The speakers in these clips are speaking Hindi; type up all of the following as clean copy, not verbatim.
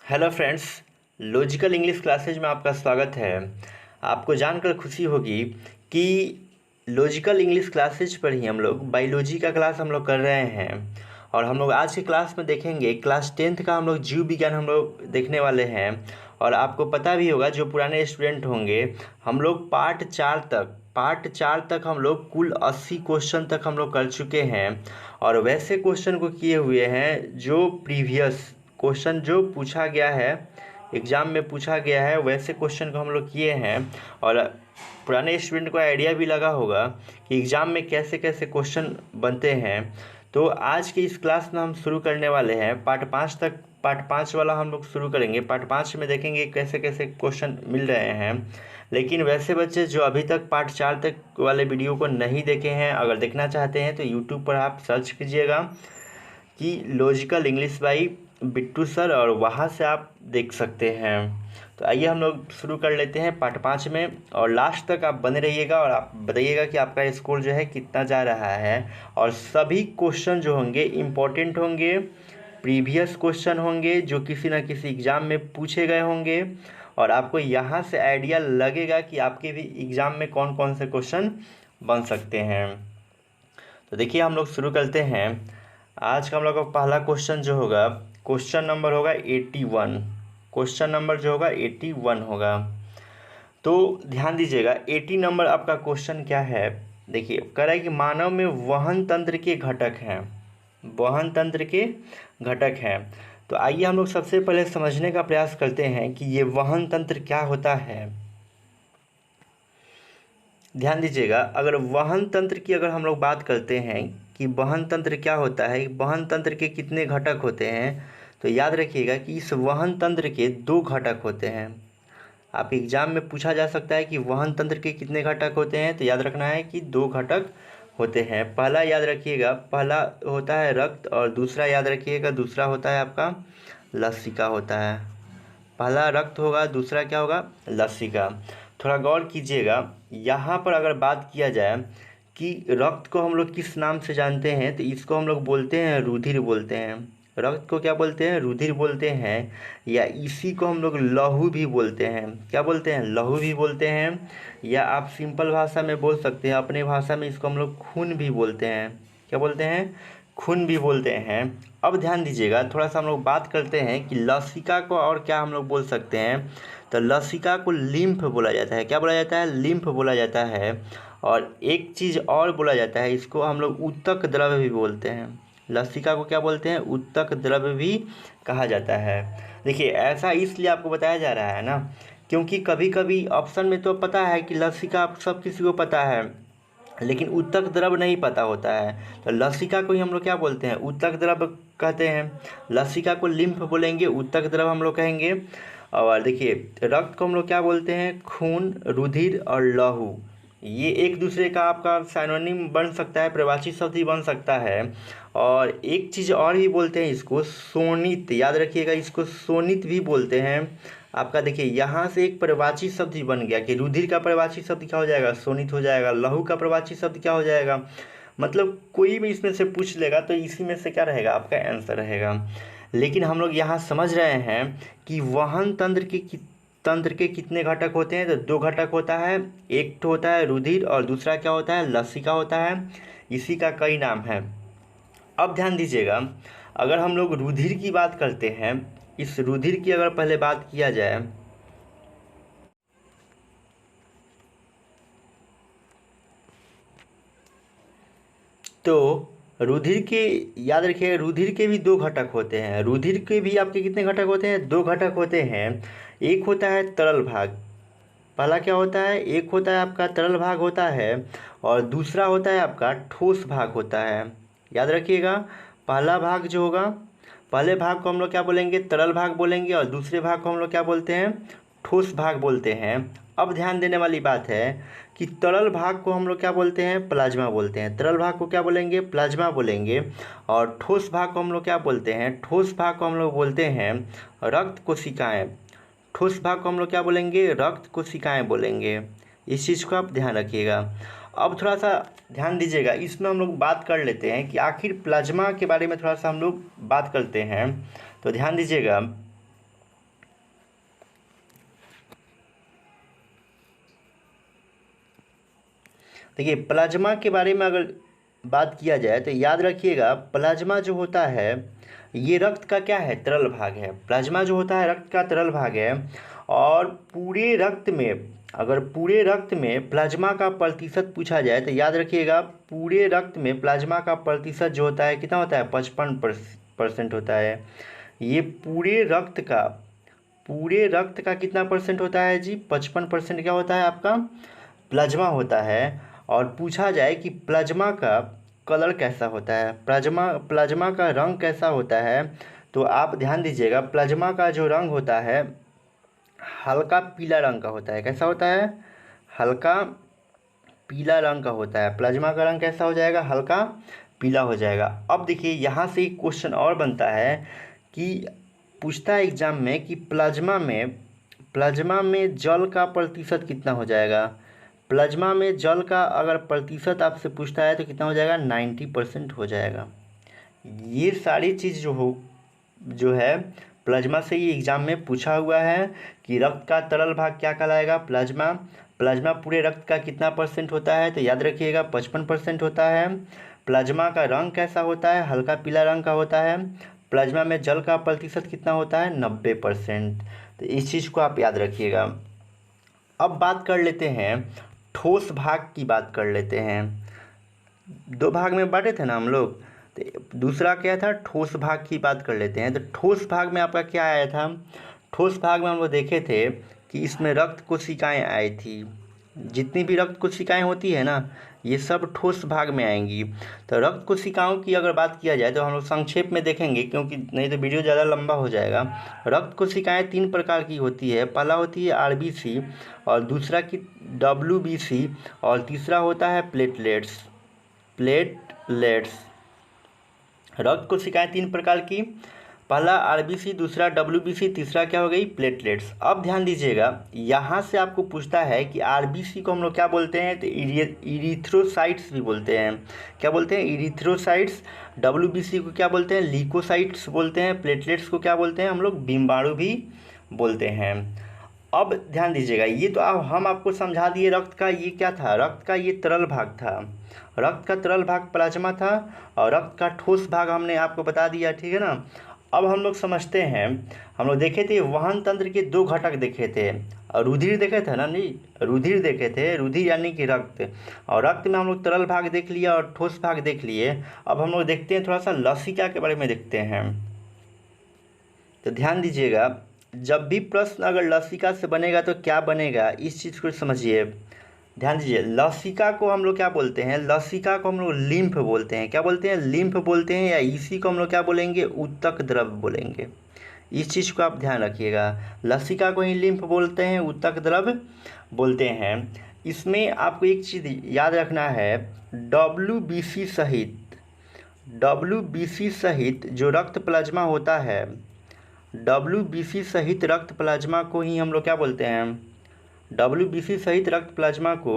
Hello friends, logical English classes में आपका स्वागत है। आपको जानकर खुशी होगी कि लॉजिकल इंग्लिश क्लासेज पर ही हम लोग बायोलॉजी का क्लास हम लोग कर रहे हैं। और हम लोग आज के क्लास में देखेंगे क्लास 10th का हम लोग जीव विज्ञान हम लोग देखने वाले हैं। और आपको पता भी होगा, जो पुराने स्टूडेंट होंगे, हम लोग पार्ट 4 तक हम लोग कुल 80 क्वेश्चन तक हम लोग कर चुके हैं। और वैसे क्वेश्चन को किए हुए हैं जो प्रीवियस क्वेश्चन जो पूछा गया है, एग्ज़ाम में पूछा गया है, वैसे क्वेश्चन को हम लोग किए हैं। और पुराने स्टूडेंट को आइडिया भी लगा होगा कि एग्ज़ाम में कैसे कैसे क्वेश्चन बनते हैं। तो आज की इस क्लास में हम शुरू करने वाले हैं पार्ट 5 वाला हम लोग शुरू करेंगे। पार्ट 5 में देखेंगे कैसे कैसे क्वेश्चन मिल रहे हैं। लेकिन वैसे बच्चे जो अभी तक पार्ट 4 तक वाले वीडियो को नहीं देखे हैं, अगर देखना चाहते हैं तो यूट्यूब पर आप सर्च कीजिएगा कि logical English by Bittu sir, और वहाँ से आप देख सकते हैं। तो आइए हम लोग शुरू कर लेते हैं पार्ट 5 में, और लास्ट तक आप बने रहिएगा और आप बताइएगा कि आपका स्कोर जो है कितना जा रहा है। और सभी क्वेश्चन जो होंगे इम्पोर्टेंट होंगे, प्रीवियस क्वेश्चन होंगे जो किसी न किसी एग्ज़ाम में पूछे गए होंगे। और आपको यहाँ से आइडिया लगेगा कि आपके भी एग्ज़ाम में कौन कौन से क्वेश्चन बन सकते हैं। तो देखिए हम लोग शुरू करते हैं। आज का हम लोग का पहला क्वेश्चन जो होगा, क्वेश्चन नंबर होगा 81। क्वेश्चन नंबर जो होगा 81 होगा। तो ध्यान दीजिएगा, 80 नंबर आपका क्वेश्चन क्या है। देखिए कह रहा है कि मानव में वहन तंत्र के घटक हैं, वहन तंत्र के घटक हैं। तो आइए हम लोग सबसे पहले समझने का प्रयास करते हैं कि ये वहन तंत्र क्या होता है। ध्यान दीजिएगा, अगर वहन तंत्र की अगर हम लोग बात करते हैं कि वहन तंत्र क्या होता है, वहन तंत्र के कितने घटक होते हैं, तो याद रखिएगा कि इस वहन तंत्र के 2 घटक होते हैं। आप एग्जाम में पूछा जा सकता है कि वहन तंत्र के कितने घटक होते हैं, तो याद रखना है कि 2 घटक होते हैं। पहला याद रखिएगा, पहला होता है रक्त, और दूसरा याद रखिएगा, दूसरा होता है आपका लसिका होता है। पहला रक्त होगा, दूसरा क्या होगा, लसिका। थोड़ा गौर कीजिएगा, यहाँ पर अगर बात किया जाए कि रक्त को हम लोग किस नाम से जानते हैं, तो इसको हम लोग बोलते हैं रुधिर बोलते हैं। रक्त को क्या बोलते हैं, रुधिर बोलते हैं। या इसी को हम लोग लहू भी बोलते हैं। क्या बोलते हैं, लहू भी बोलते हैं। या आप सिंपल भाषा में बोल सकते हैं, अपने भाषा में इसको हम लोग खून भी बोलते हैं। क्या बोलते हैं, खून भी बोलते हैं। अब ध्यान दीजिएगा, थोड़ा सा हम लोग बात करते हैं कि लसिका को और क्या हम लोग बोल सकते हैं। तो लसिका को लिम्फ बोला जाता है। क्या बोला जाता है, लिम्फ बोला जाता है। और एक चीज़ और बोला जाता है, इसको हम लोग ऊतक द्रव्य भी बोलते हैं। लसिका को क्या बोलते हैं, ऊतक द्रव्य भी कहा जाता है। देखिए ऐसा इसलिए आपको बताया जा रहा है ना, क्योंकि कभी कभी ऑप्शन में तो पता है कि लसिका आप सब किसी को पता है, लेकिन ऊतक द्रव नहीं पता होता है। तो लसिका को ही हम लोग क्या बोलते हैं, ऊतक द्रव कहते हैं। लसिका को लिम्फ बोलेंगे, ऊतक द्रव हम लोग कहेंगे। और देखिए रक्त को हम लोग क्या बोलते हैं, खून, रुधिर और लहू। ये एक दूसरे का आपका साइनोनिम बन सकता है, प्रवाची शब्द ही बन सकता है। और एक चीज़ और भी बोलते हैं इसको, सोनित। याद रखिएगा, इसको सोनित भी बोलते हैं। आपका देखिए यहाँ से एक प्रवाची शब्द ही बन गया कि रुधिर का प्रवाची शब्द क्या हो जाएगा, सोनित हो जाएगा। लहू का प्रवाची शब्द क्या हो जाएगा, मतलब कोई भी इसमें से पूछ लेगा तो इसी में से क्या रहेगा, आपका आंसर रहेगा। लेकिन हम लोग यहाँ समझ रहे हैं कि वहन तंत्र के कितने घटक होते हैं। तो 2 घटक होता है, एक तो होता है रुधिर और दूसरा क्या होता है, लसिका होता है। इसी का कई नाम है। अब ध्यान दीजिएगा, अगर हम लोग रुधिर की बात करते हैं, इस रुधिर की अगर पहले बात किया जाए, तो रुधिर के, याद रखिएगा, रुधिर के भी 2 घटक होते हैं। रुधिर के भी आपके कितने घटक होते हैं, 2 घटक होते हैं। एक होता है तरल भाग। पहला क्या होता है, एक होता है आपका तरल भाग होता है, और दूसरा होता है आपका ठोस भाग होता है। याद रखिएगा, पहला भाग जो होगा, पहले भाग को हम लोग क्या बोलेंगे, तरल भाग बोलेंगे, और दूसरे भाग को हम लोग क्या बोलते हैं, ठोस भाग बोलते हैं। अब ध्यान देने वाली बात है कि तरल भाग को हम लोग क्या बोलते हैं, प्लाज्मा बोलते हैं। तरल भाग को क्या बोलेंगे, प्लाज्मा बोलेंगे। और ठोस भाग को हम लोग क्या बोलते हैं, ठोस भाग को हम लोग बोलते हैं रक्त कोशिकाएं। ठोस भाग को हम लोग क्या बोलेंगे, रक्त कोशिकाएं बोलेंगे। इस चीज़ को आप ध्यान रखिएगा। अब थोड़ा सा ध्यान दीजिएगा, इसमें हम लोग बात कर लेते हैं कि आखिर प्लाज्मा के बारे में थोड़ा सा हम लोग बात करते हैं। तो ध्यान दीजिएगा, देखिए प्लाज्मा के बारे में अगर बात किया जाए तो याद रखिएगा, प्लाज्मा जो होता है ये रक्त का क्या है, तरल भाग है। प्लाज्मा जो होता है रक्त का तरल भाग है। और पूरे रक्त में, अगर पूरे रक्त में प्लाज्मा का प्रतिशत पूछा जाए तो याद रखिएगा, पूरे रक्त में प्लाज्मा का प्रतिशत जो होता है कितना होता है, 55% होता है। ये पूरे रक्त का कितना परसेंट होता है जी, 55% क्या होता है आपका, प्लाज्मा होता है। और पूछा जाए कि प्लाज्मा का कलर कैसा होता है, प्लाज्मा का रंग कैसा होता है, तो आप ध्यान दीजिएगा, प्लाज्मा का जो रंग होता है हल्का पीला रंग का होता है। कैसा होता है, हल्का पीला रंग का होता है। प्लाज्मा का रंग कैसा हो जाएगा, हल्का पीला हो जाएगा। अब देखिए यहाँ से एक क्वेश्चन और बनता है कि पूछता है एग्जाम में कि प्लाज्मा में जल का प्रतिशत कितना हो जाएगा। प्लाज्मा में जल का अगर प्रतिशत आपसे पूछता है तो कितना हो जाएगा, 90% हो जाएगा। ये सारी चीज़ जो है प्लाज्मा से ही एग्जाम में पूछा हुआ है कि रक्त का तरल भाग क्या कहलाएगा, प्लाज्मा पूरे रक्त का कितना परसेंट होता है, तो याद रखिएगा 55% होता है। प्लाज्मा का रंग कैसा होता है, हल्का पीला रंग का होता है। प्लाज्मा में जल का प्रतिशत कितना होता है, 90%। तो इस चीज़ को आप याद रखिएगा। अब बात कर लेते हैं ठोस भाग की, बात कर लेते हैं। 2 भाग में बांटे थे ना हम लोग, तो दूसरा क्या था, ठोस भाग की बात कर लेते हैं। तो ठोस भाग में आपका क्या आया था, ठोस भाग में हम लोग देखे थे कि इसमें रक्त कोशिकाएं आई थी। जितनी भी रक्त कोशिकाएं होती है ना, ये सब ठोस भाग में आएंगी। तो रक्त कोशिकाओं की अगर बात किया जाए तो हम लोग संक्षेप में देखेंगे, क्योंकि नहीं तो वीडियो ज़्यादा लंबा हो जाएगा। रक्त कोशिकाएं 3 प्रकार की होती है। पहला होती है आरबीसी, और दूसरा की डब्ल्यूबीसी, और तीसरा होता है प्लेटलेट्स। रक्त कोशिकाएं 3 प्रकार की, पहला आरबीसी, दूसरा डब्ल्यूबीसी, तीसरा क्या हो गई, प्लेटलेट्स। अब ध्यान दीजिएगा, यहाँ से आपको पूछता है कि आरबीसी को हम लोग क्या बोलते हैं, तो इरिथ्रोसाइट्स भी बोलते हैं। क्या बोलते हैं, इरिथ्रोसाइट्स। डब्ल्यूबीसी को क्या बोलते हैं, ल्यूकोसाइट्स बोलते हैं। प्लेटलेट्स को क्या बोलते हैं हम लोग, बिम्बाणु भी बोलते हैं। अब ध्यान दीजिएगा, ये तो हम आपको समझा दिए रक्त का ये क्या था, रक्त का ये तरल भाग था। रक्त का तरल भाग प्लाज्मा था, और रक्त का ठोस भाग हमने आपको बता दिया, ठीक है ना। अब हम लोग समझते हैं, हम लोग देखे थे वहन तंत्र के 2 घटक देखे थे, और रुधिर देखे थे ना, नहीं रुधिर देखे थे, रुधिर यानी कि रक्त। और रक्त में हम लोग तरल भाग देख लिया और ठोस भाग देख लिए। अब हम लोग देखते हैं थोड़ा सा लसिका के बारे में देखते हैं। तो ध्यान दीजिएगा, जब भी प्रश्न अगर लसिका से बनेगा तो क्या बनेगा, इस चीज़ को समझिए। ध्यान दीजिए, लसिका को हम लोग क्या बोलते हैं, लसिका को हम लोग लिम्फ बोलते हैं। क्या बोलते हैं, लिम्फ बोलते हैं, या इसी को हम लोग क्या बोलेंगे, ऊतक द्रव बोलेंगे। इस चीज़ को आप ध्यान रखिएगा, लसिका को ही लिम्फ बोलते हैं, ऊतक द्रव बोलते हैं। इसमें आपको एक चीज़ याद रखना है, डब्ल्यूबीसी सहित जो रक्त प्लाज्मा होता है, डब्ल्यूबीसी सहित रक्त प्लाज्मा को ही हम लोग क्या बोलते हैं, डब्ल्यूबीसी सहित रक्त प्लाज्मा को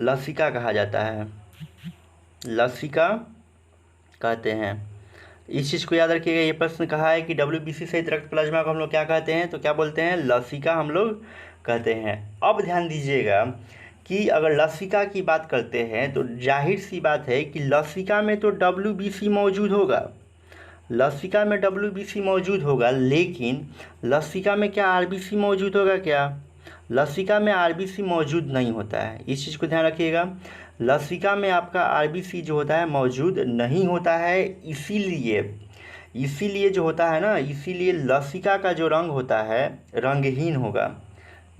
लसिका कहा जाता है, लसिका कहते हैं। इस चीज़ को याद रखिएगा, ये प्रश्न कहा है कि डब्ल्यूबीसी सहित रक्त प्लाज्मा को हम लोग क्या कहते हैं, तो क्या बोलते हैं, लसिका हम लोग कहते हैं। अब ध्यान दीजिएगा कि अगर लसिका की बात करते हैं तो जाहिर सी बात है कि लसिका में तो डब्ल्यूबीसी मौजूद होगा, लसिका में डब्ल्यूबीसी मौजूद होगा, लेकिन लसिका में क्या आरबीसी मौजूद होगा, क्या लसिका में आरबीसी मौजूद नहीं होता है। इस चीज़ को ध्यान रखिएगा, लसिका में आपका आरबीसी जो होता है मौजूद नहीं होता है। इसीलिए जो होता है ना, इसीलिए लसिका का जो रंग होता है रंगहीन होगा।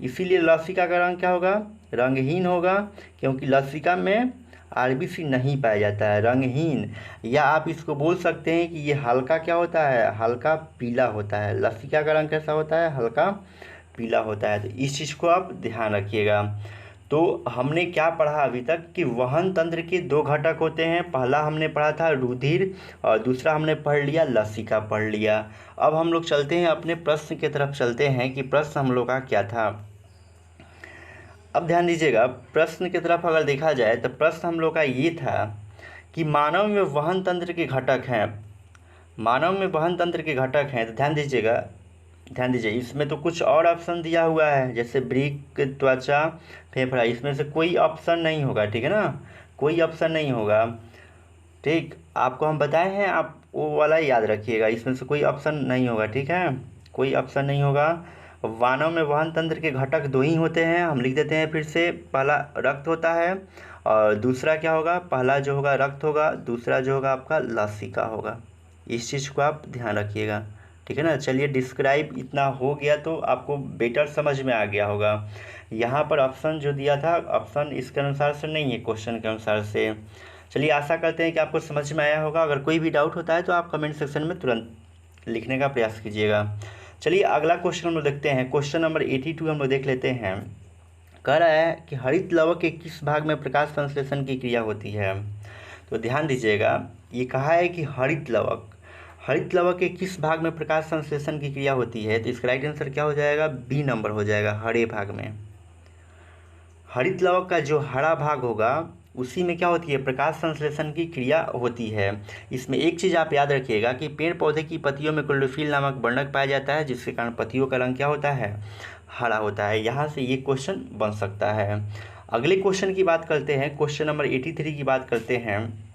इसीलिए लसिका का रंग क्या होगा, रंगहीन होगा, क्योंकि लसिका में आरबीसी नहीं पाया जाता है, रंगहीन। या आप इसको बोल सकते हैं कि ये हल्का क्या होता है, हल्का पीला होता है। लसिका का रंग कैसा होता है, हल्का पीला होता है। तो इस चीज़ को आप ध्यान रखिएगा। तो हमने क्या पढ़ा अभी तक कि वहन तंत्र के 2 घटक होते हैं। पहला हमने पढ़ा था रुधिर, और दूसरा हमने पढ़ लिया लसिका पढ़ लिया। अब हम लोग चलते हैं अपने प्रश्न की तरफ, चलते हैं कि प्रश्न हम लोग का क्या था। अब ध्यान दीजिएगा, प्रश्न की तरफ अगर देखा जाए तो प्रश्न हम लोग का ये था कि मानव में वहन तंत्र के घटक हैं, मानव में वहन तंत्र के घटक हैं। तो ध्यान दीजिएगा, ध्यान दीजिए, इसमें तो कुछ और ऑप्शन दिया हुआ है, जैसे वृक्क, त्वचा, फेफड़ा, इसमें से कोई ऑप्शन नहीं होगा, ठीक है ना, कोई ऑप्शन नहीं होगा। ठीक, आपको हम बताए हैं, आप वो वाला याद रखिएगा, इसमें से कोई ऑप्शन नहीं होगा, ठीक है, कोई ऑप्शन नहीं होगा। मानव में वहन तंत्र के घटक दो ही होते हैं, हम लिख देते हैं फिर से, पहला रक्त होता है और दूसरा क्या होगा, पहला जो होगा रक्त होगा, दूसरा जो होगा आपका लसिका होगा। इस चीज़ को आप ध्यान रखिएगा, ठीक है ना। चलिए, डिस्क्राइब इतना हो गया तो आपको बेटर समझ में आ गया होगा। यहाँ पर ऑप्शन जो दिया था, ऑप्शन इसके अनुसार से नहीं है, क्वेश्चन के अनुसार से। चलिए, आशा करते हैं कि आपको समझ में आया होगा। अगर कोई भी डाउट होता है तो आप कमेंट सेक्शन में तुरंत लिखने का प्रयास कीजिएगा। चलिए, अगला क्वेश्चन हम लोग देखते हैं, क्वेश्चन नंबर 82 हम लोग देख लेते हैं। कह रहा है कि हरित लवक के किस भाग में प्रकाश संश्लेषण की क्रिया होती है। तो ध्यान दीजिएगा, ये कहा है कि हरित लवक के किस भाग में प्रकाश संश्लेषण की क्रिया होती है। तो इसका राइट आंसर क्या हो जाएगा, बी नंबर हो जाएगा, हरे भाग में। हरित लवक का जो हरा भाग होगा उसी में क्या होती है, प्रकाश संश्लेषण की क्रिया होती है। इसमें एक चीज़ आप याद रखिएगा कि पेड़ पौधे की पत्तियों में क्लोरोफिल नामक वर्णक पाया जाता है, जिसके कारण पत्तियों का रंग क्या होता है, हरा होता है। यहाँ से ये क्वेश्चन बन सकता है। अगले क्वेश्चन की बात करते हैं, क्वेश्चन नंबर 83 की बात करते हैं।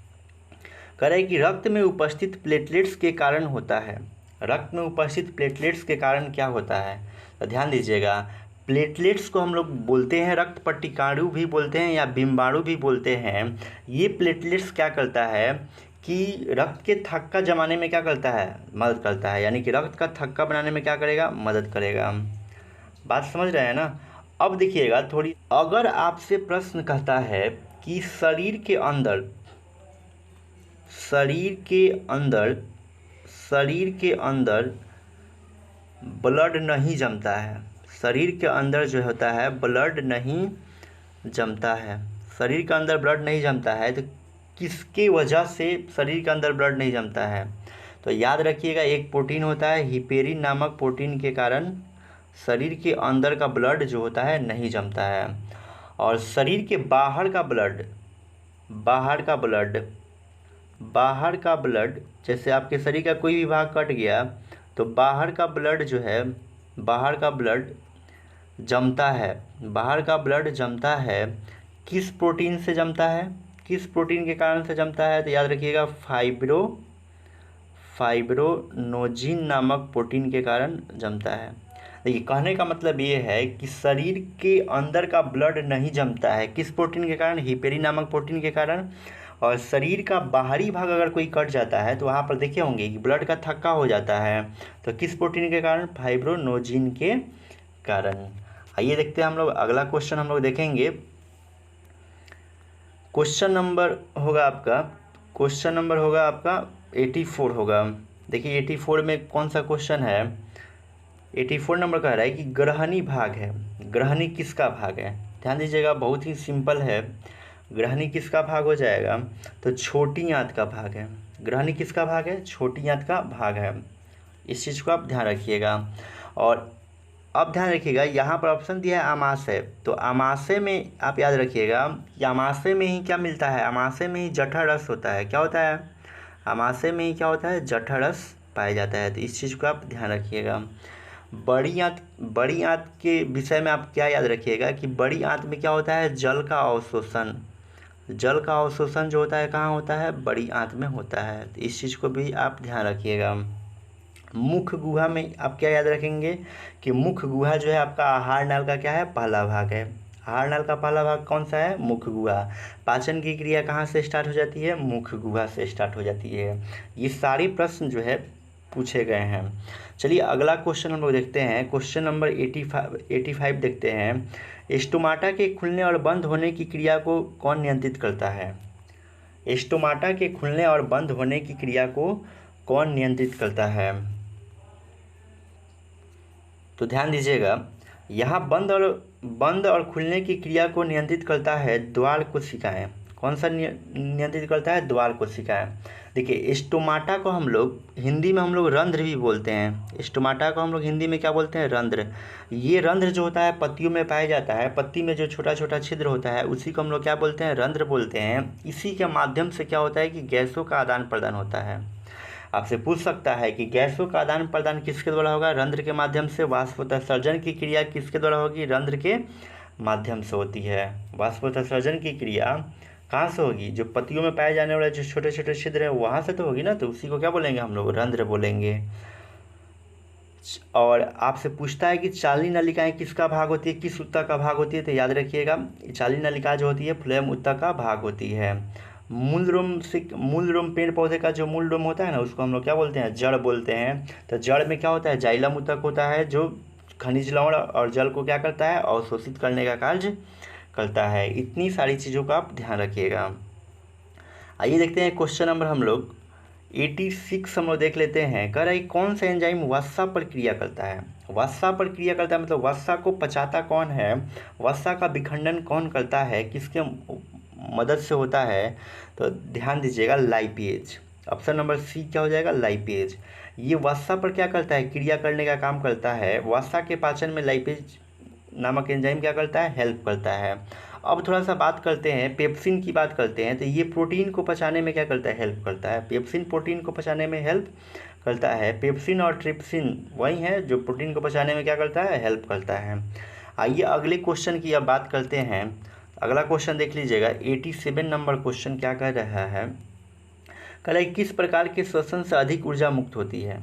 कह रहे हैं कि रक्त में उपस्थित प्लेटलेट्स के कारण होता है, रक्त में उपस्थित प्लेटलेट्स के कारण क्या होता है। तो ध्यान दीजिएगा, प्लेटलेट्स को हम लोग बोलते हैं रक्त पट्टिकाणु भी बोलते हैं या बिम्बाणु भी बोलते हैं। ये प्लेटलेट्स क्या करता है कि रक्त के थक्का जमाने में क्या करता है, मदद करता है, यानी कि रक्त का थक्का बनाने में क्या करेगा, मदद करेगा। बात समझ रहे हैं ना। अब देखिएगा थोड़ी, अगर आपसे प्रश्न कहता है कि शरीर के अंदर ब्लड नहीं जमता है, शरीर के अंदर जो होता है ब्लड नहीं जमता है, शरीर के अंदर ब्लड नहीं जमता है, तो किसकी वजह से शरीर के अंदर ब्लड नहीं जमता है। तो याद रखिएगा, एक प्रोटीन होता है हिपेरिन नामक प्रोटीन के कारण शरीर के अंदर का ब्लड जो होता है नहीं जमता है। और शरीर के बाहर का ब्लड जैसे आपके शरीर का कोई भी भाग कट गया तो बाहर का ब्लड जो है, बाहर का ब्लड जमता है, किस प्रोटीन से जमता है, किस प्रोटीन के कारण से जमता है। तो याद रखिएगा, फाइब्रोनोजिन नामक प्रोटीन के कारण जमता है। देखिए, कहने का मतलब ये है कि शरीर के अंदर का ब्लड नहीं जमता है, किस प्रोटीन के कारण, हिपेरिन नामक प्रोटीन के कारण। और शरीर का बाहरी भाग अगर कोई कट जाता है तो वहाँ पर देखे होंगे कि ब्लड का थक्का हो जाता है, तो किस प्रोटीन के कारण, फाइब्रोनोजिन के कारण। आइए देखते हैं हम लोग अगला क्वेश्चन हम लोग देखेंगे। क्वेश्चन नंबर होगा आपका 84 होगा। देखिए 84 में कौन सा क्वेश्चन है, 84 नंबर कह रहा है कि ग्रहणी भाग है, ग्रहणी किसका भाग है। ध्यान दीजिएगा, बहुत ही सिंपल है, ग्रहणी किसका भाग हो जाएगा, तो छोटी आंत का भाग है। ग्रहणी किसका भाग है, छोटी आंत का भाग है। इस चीज़ को आप ध्यान रखिएगा। और अब ध्यान रखिएगा, यहाँ पर ऑप्शन दिया है आमाशय, तो आमाशय में आप याद रखिएगा कि आमाशय में ही क्या मिलता है, आमाशय में ही जठर रस होता है। क्या होता है, आमाशय में ही क्या होता है, जठर रस पाया जाता है। तो इस चीज़ को आप ध्यान रखिएगा। बड़ी आंत के विषय में आप क्या याद रखिएगा कि बड़ी आंत में क्या होता है, जल का अवशोषण जो होता है कहाँ होता है, बड़ी आंत में होता है। तो इस चीज़ को भी आप ध्यान रखिएगा। मुख्य गुहा में आप क्या याद रखेंगे कि मुख्य गुहा जो है आपका आहार नाल का क्या है, पहला भाग है। आहार नाल का पहला भाग कौन सा है, मुख्य गुहा। पाचन की क्रिया कहाँ से स्टार्ट हो जाती है, मुख्य गुहा से स्टार्ट हो जाती है। ये सारे प्रश्न जो है पूछे गए हैं। चलिए अगला क्वेश्चन हम लोग देखते हैं, क्वेश्चन नंबर 85 देखते हैं। स्टोमाटा के खुलने और बंद होने की क्रिया को कौन नियंत्रित करता है। स्टोमाटा के खुलने और बंद होने की क्रिया को कौन नियंत्रित करता है। तो ध्यान दीजिएगा, यहाँ बंद और खुलने की क्रिया को नियंत्रित करता है द्वार कोशिकाएं। कौन सा नियंत्रित करता है, द्वार कोशिकाएं। देखिए, स्टोमाटा को हम लोग हिंदी में रंध्र भी बोलते हैं। स्टोमाटा को हम लोग हिंदी में क्या बोलते हैं, रंध्र। ये रंध्र जो होता है पत्तियों में पाया जाता है, पत्ती में जो छोटा छोटा छिद्र होता है उसी को हम लोग क्या बोलते हैं, रंध्र बोलते हैं। इसी के माध्यम से क्या होता है कि गैसों का आदान प्रदान होता है। आपसे पूछ सकता है कि गैसों का आदान प्रदान किसके द्वारा होगा, रंध्र के माध्यम से। वाष्पोत्सर्जन की क्रिया किसके द्वारा होगी, रंध्र के माध्यम से होती है। वाष्पोत्सर्जन की क्रिया कहाँ से होगी, जो पत्तियों में पाए जाने वाले जो छोटे छोटे छिद्र है वहाँ से तो होगी ना, तो उसी को क्या बोलेंगे हम लोग, रंध्र बोलेंगे। और आपसे पूछता है कि चालनी नलिकाएं किसका भाग होती है, किस ऊतक का भाग होती है, तो याद रखिएगा चालनी नलिका जो होती है फ्लोएम ऊतक का भाग होती है। मूल रोम पेड़ पौधे का जो मूल रोम होता है ना, उसको हम लोग क्या बोलते हैं, जड़ बोलते हैं। तो जड़ में क्या होता है, जाइलम ऊतक होता है, जो खनिज लवण और जल को क्या करता है, अवशोषित करने का कार्य करता है। इतनी सारी चीज़ों का आप ध्यान रखिएगा। आइए देखते हैं क्वेश्चन नंबर हम लोग 86 हम लोग देख लेते हैं। कह रहा है कौन सा एंजाइम वसा पर क्रिया करता है। वसा पर क्रिया करता है मतलब वसा को पचाता कौन है, वसा का विखंडन कौन करता है, किसके मदद से होता है, तो ध्यान दीजिएगा लाइपेज। ऑप्शन नंबर सी क्या हो जाएगा, लाइपेज। ये वसा पर क्या करता है, क्रिया करने का काम करता है। वसा के पाचन में लाइपेज नामक एंजाइम क्या करता है, हेल्प करता है। अब थोड़ा सा बात करते हैं पेप्सिन की बात करते हैं। तो ये प्रोटीन को पचाने में क्या करता है, हेल्प करता है। पेप्सिन प्रोटीन को पचाने में हेल्प करता है। पेप्सिन और ट्रिप्सिन वही है जो प्रोटीन को पचाने में क्या करता है, हेल्प करता है। आइए अगले क्वेश्चन की अब बात करते हैं। अगला क्वेश्चन देख लीजिएगा 87 नंबर क्वेश्चन क्या कह रहा है, कह रहा है किस प्रकार के श्वसन से अधिक ऊर्जा मुक्त होती है।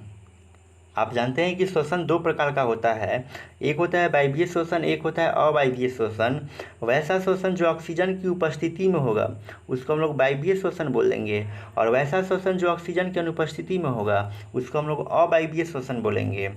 आप जानते हैं कि श्वसन दो प्रकार का होता है, एक होता है वायवीय श्वसन, एक होता है अवायवीय श्वसन। वैसा श्वसन जो ऑक्सीजन की उपस्थिति में होगा उसको हम लोग वायवीय श्वसन बोलेंगे, और वैसा श्वसन जो ऑक्सीजन की अनुपस्थिति में होगा उसको हम लोग अवायवीय श्वसन बोलेंगे।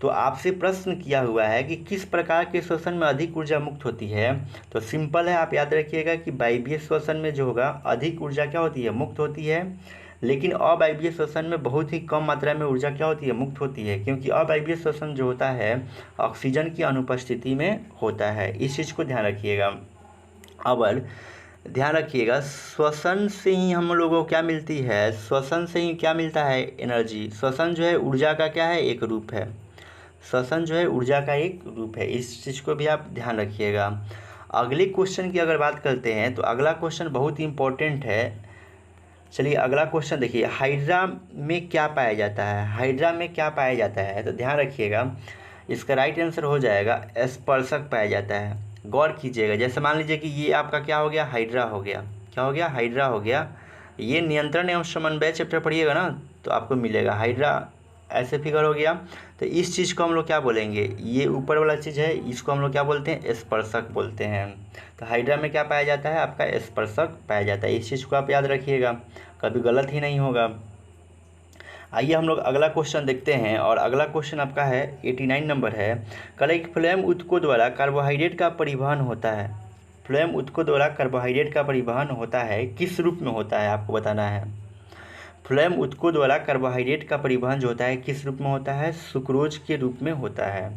तो आपसे प्रश्न किया हुआ है कि किस प्रकार के श्वसन में अधिक ऊर्जा मुक्त होती है, तो सिंपल है, आप याद रखिएगा कि वायवीय श्वसन में जो होगा अधिक ऊर्जा क्या होती है, मुक्त होती है। लेकिन अवायवीय श्वसन में बहुत ही कम मात्रा में ऊर्जा क्या होती है, मुक्त होती है, क्योंकि अवायवीय श्वसन जो होता है ऑक्सीजन की अनुपस्थिति में होता है। इस चीज़ को ध्यान रखिएगा। अब ध्यान रखिएगा श्वसन से ही हम लोगों को क्या मिलती है, श्वसन से ही क्या मिलता है, एनर्जी। श्वसन जो है ऊर्जा का क्या है, एक रूप है। श्वसन जो है ऊर्जा का एक रूप है, इस चीज़ को भी आप ध्यान रखिएगा। अगले क्वेश्चन की अगर बात करते हैं तो अगला क्वेश्चन बहुत ही इंपॉर्टेंट है। चलिए अगला क्वेश्चन देखिए, हाइड्रा में क्या पाया जाता है, हाइड्रा में क्या पाया जाता है, तो ध्यान रखिएगा इसका राइट आंसर हो जाएगा स्पर्शक पाया जाता है। गौर कीजिएगा, जैसे मान लीजिए कि ये आपका क्या हो गया, हाइड्रा हो गया, क्या हो गया, हाइड्रा हो गया। ये नियंत्रण एवं समन्वय चैप्टर पढ़िएगा ना तो आपको मिलेगा, हाइड्रा ऐसे फिगर हो गया। तो इस चीज़ को हम लोग क्या बोलेंगे, ये ऊपर वाला चीज़ है, इसको हम लोग क्या बोलते हैं, स्पर्शक बोलते हैं। तो हाइड्रा में क्या पाया जाता है, आपका स्पर्शक पाया जाता है। इस चीज़ को आप याद रखिएगा, कभी गलत ही नहीं होगा। आइए हम लोग अगला क्वेश्चन देखते हैं, और अगला क्वेश्चन आपका है 89 नंबर है। कल एक फ्लोएम ऊतकों द्वारा कार्बोहाइड्रेट का परिवहन होता है। फ्लोएम ऊतकों द्वारा कार्बोहाइड्रेट का परिवहन होता है, किस रूप में होता है आपको बताना है। फ्लोएम ऊतकों द्वारा कार्बोहाइड्रेट का परिवहन जो होता है किस रूप में होता है, सुक्रोज के रूप में होता है।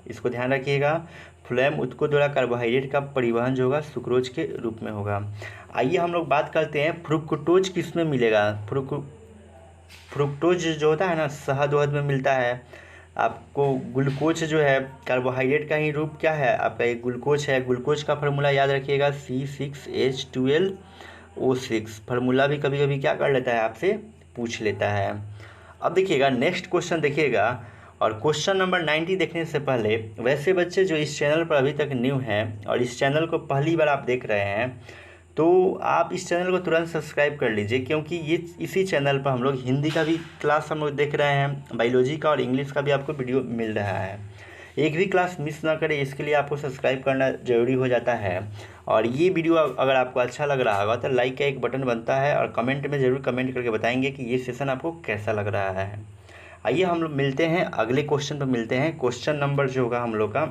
इसको ध्यान रखिएगा, फ्लोएम ऊतकों द्वारा कार्बोहाइड्रेट का परिवहन जो होगा सुक्रोज के रूप में होगा। आइए हम लोग बात करते हैं फ्रुक्टोज किस में मिलेगा। फ्रुक्टोज जो होता है ना, शहद वहद में मिलता है आपको। ग्लूकोज जो है कार्बोहाइड्रेट का ही रूप क्या है आपका, एक ग्लूकोज है। ग्लूकोज का फार्मूला याद रखिएगा C6H12O6। फार्मूला भी कभी कभी क्या कर लेता है, आपसे पूछ लेता है। अब देखिएगा नेक्स्ट क्वेश्चन देखिएगा, और क्वेश्चन नंबर 90 देखने से पहले वैसे बच्चे जो इस चैनल पर अभी तक न्यू हैं और इस चैनल को पहली बार आप देख रहे हैं तो आप इस चैनल को तुरंत सब्सक्राइब कर लीजिए, क्योंकि ये इसी चैनल पर हम लोग हिंदी का भी क्लास हम लोग देख रहे हैं, बायोलॉजी का और इंग्लिश का भी आपको वीडियो मिल रहा है। एक भी क्लास मिस ना करें, इसके लिए आपको सब्सक्राइब करना ज़रूरी हो जाता है। और ये वीडियो अगर आपको अच्छा लग रहा होगा तो लाइक का एक बटन बनता है, और कमेंट में ज़रूर कमेंट करके बताएंगे कि ये सेशन आपको कैसा लग रहा है। आइए हम लोग मिलते हैं अगले क्वेश्चन पर मिलते हैं। क्वेश्चन नंबर जो होगा हम लोग का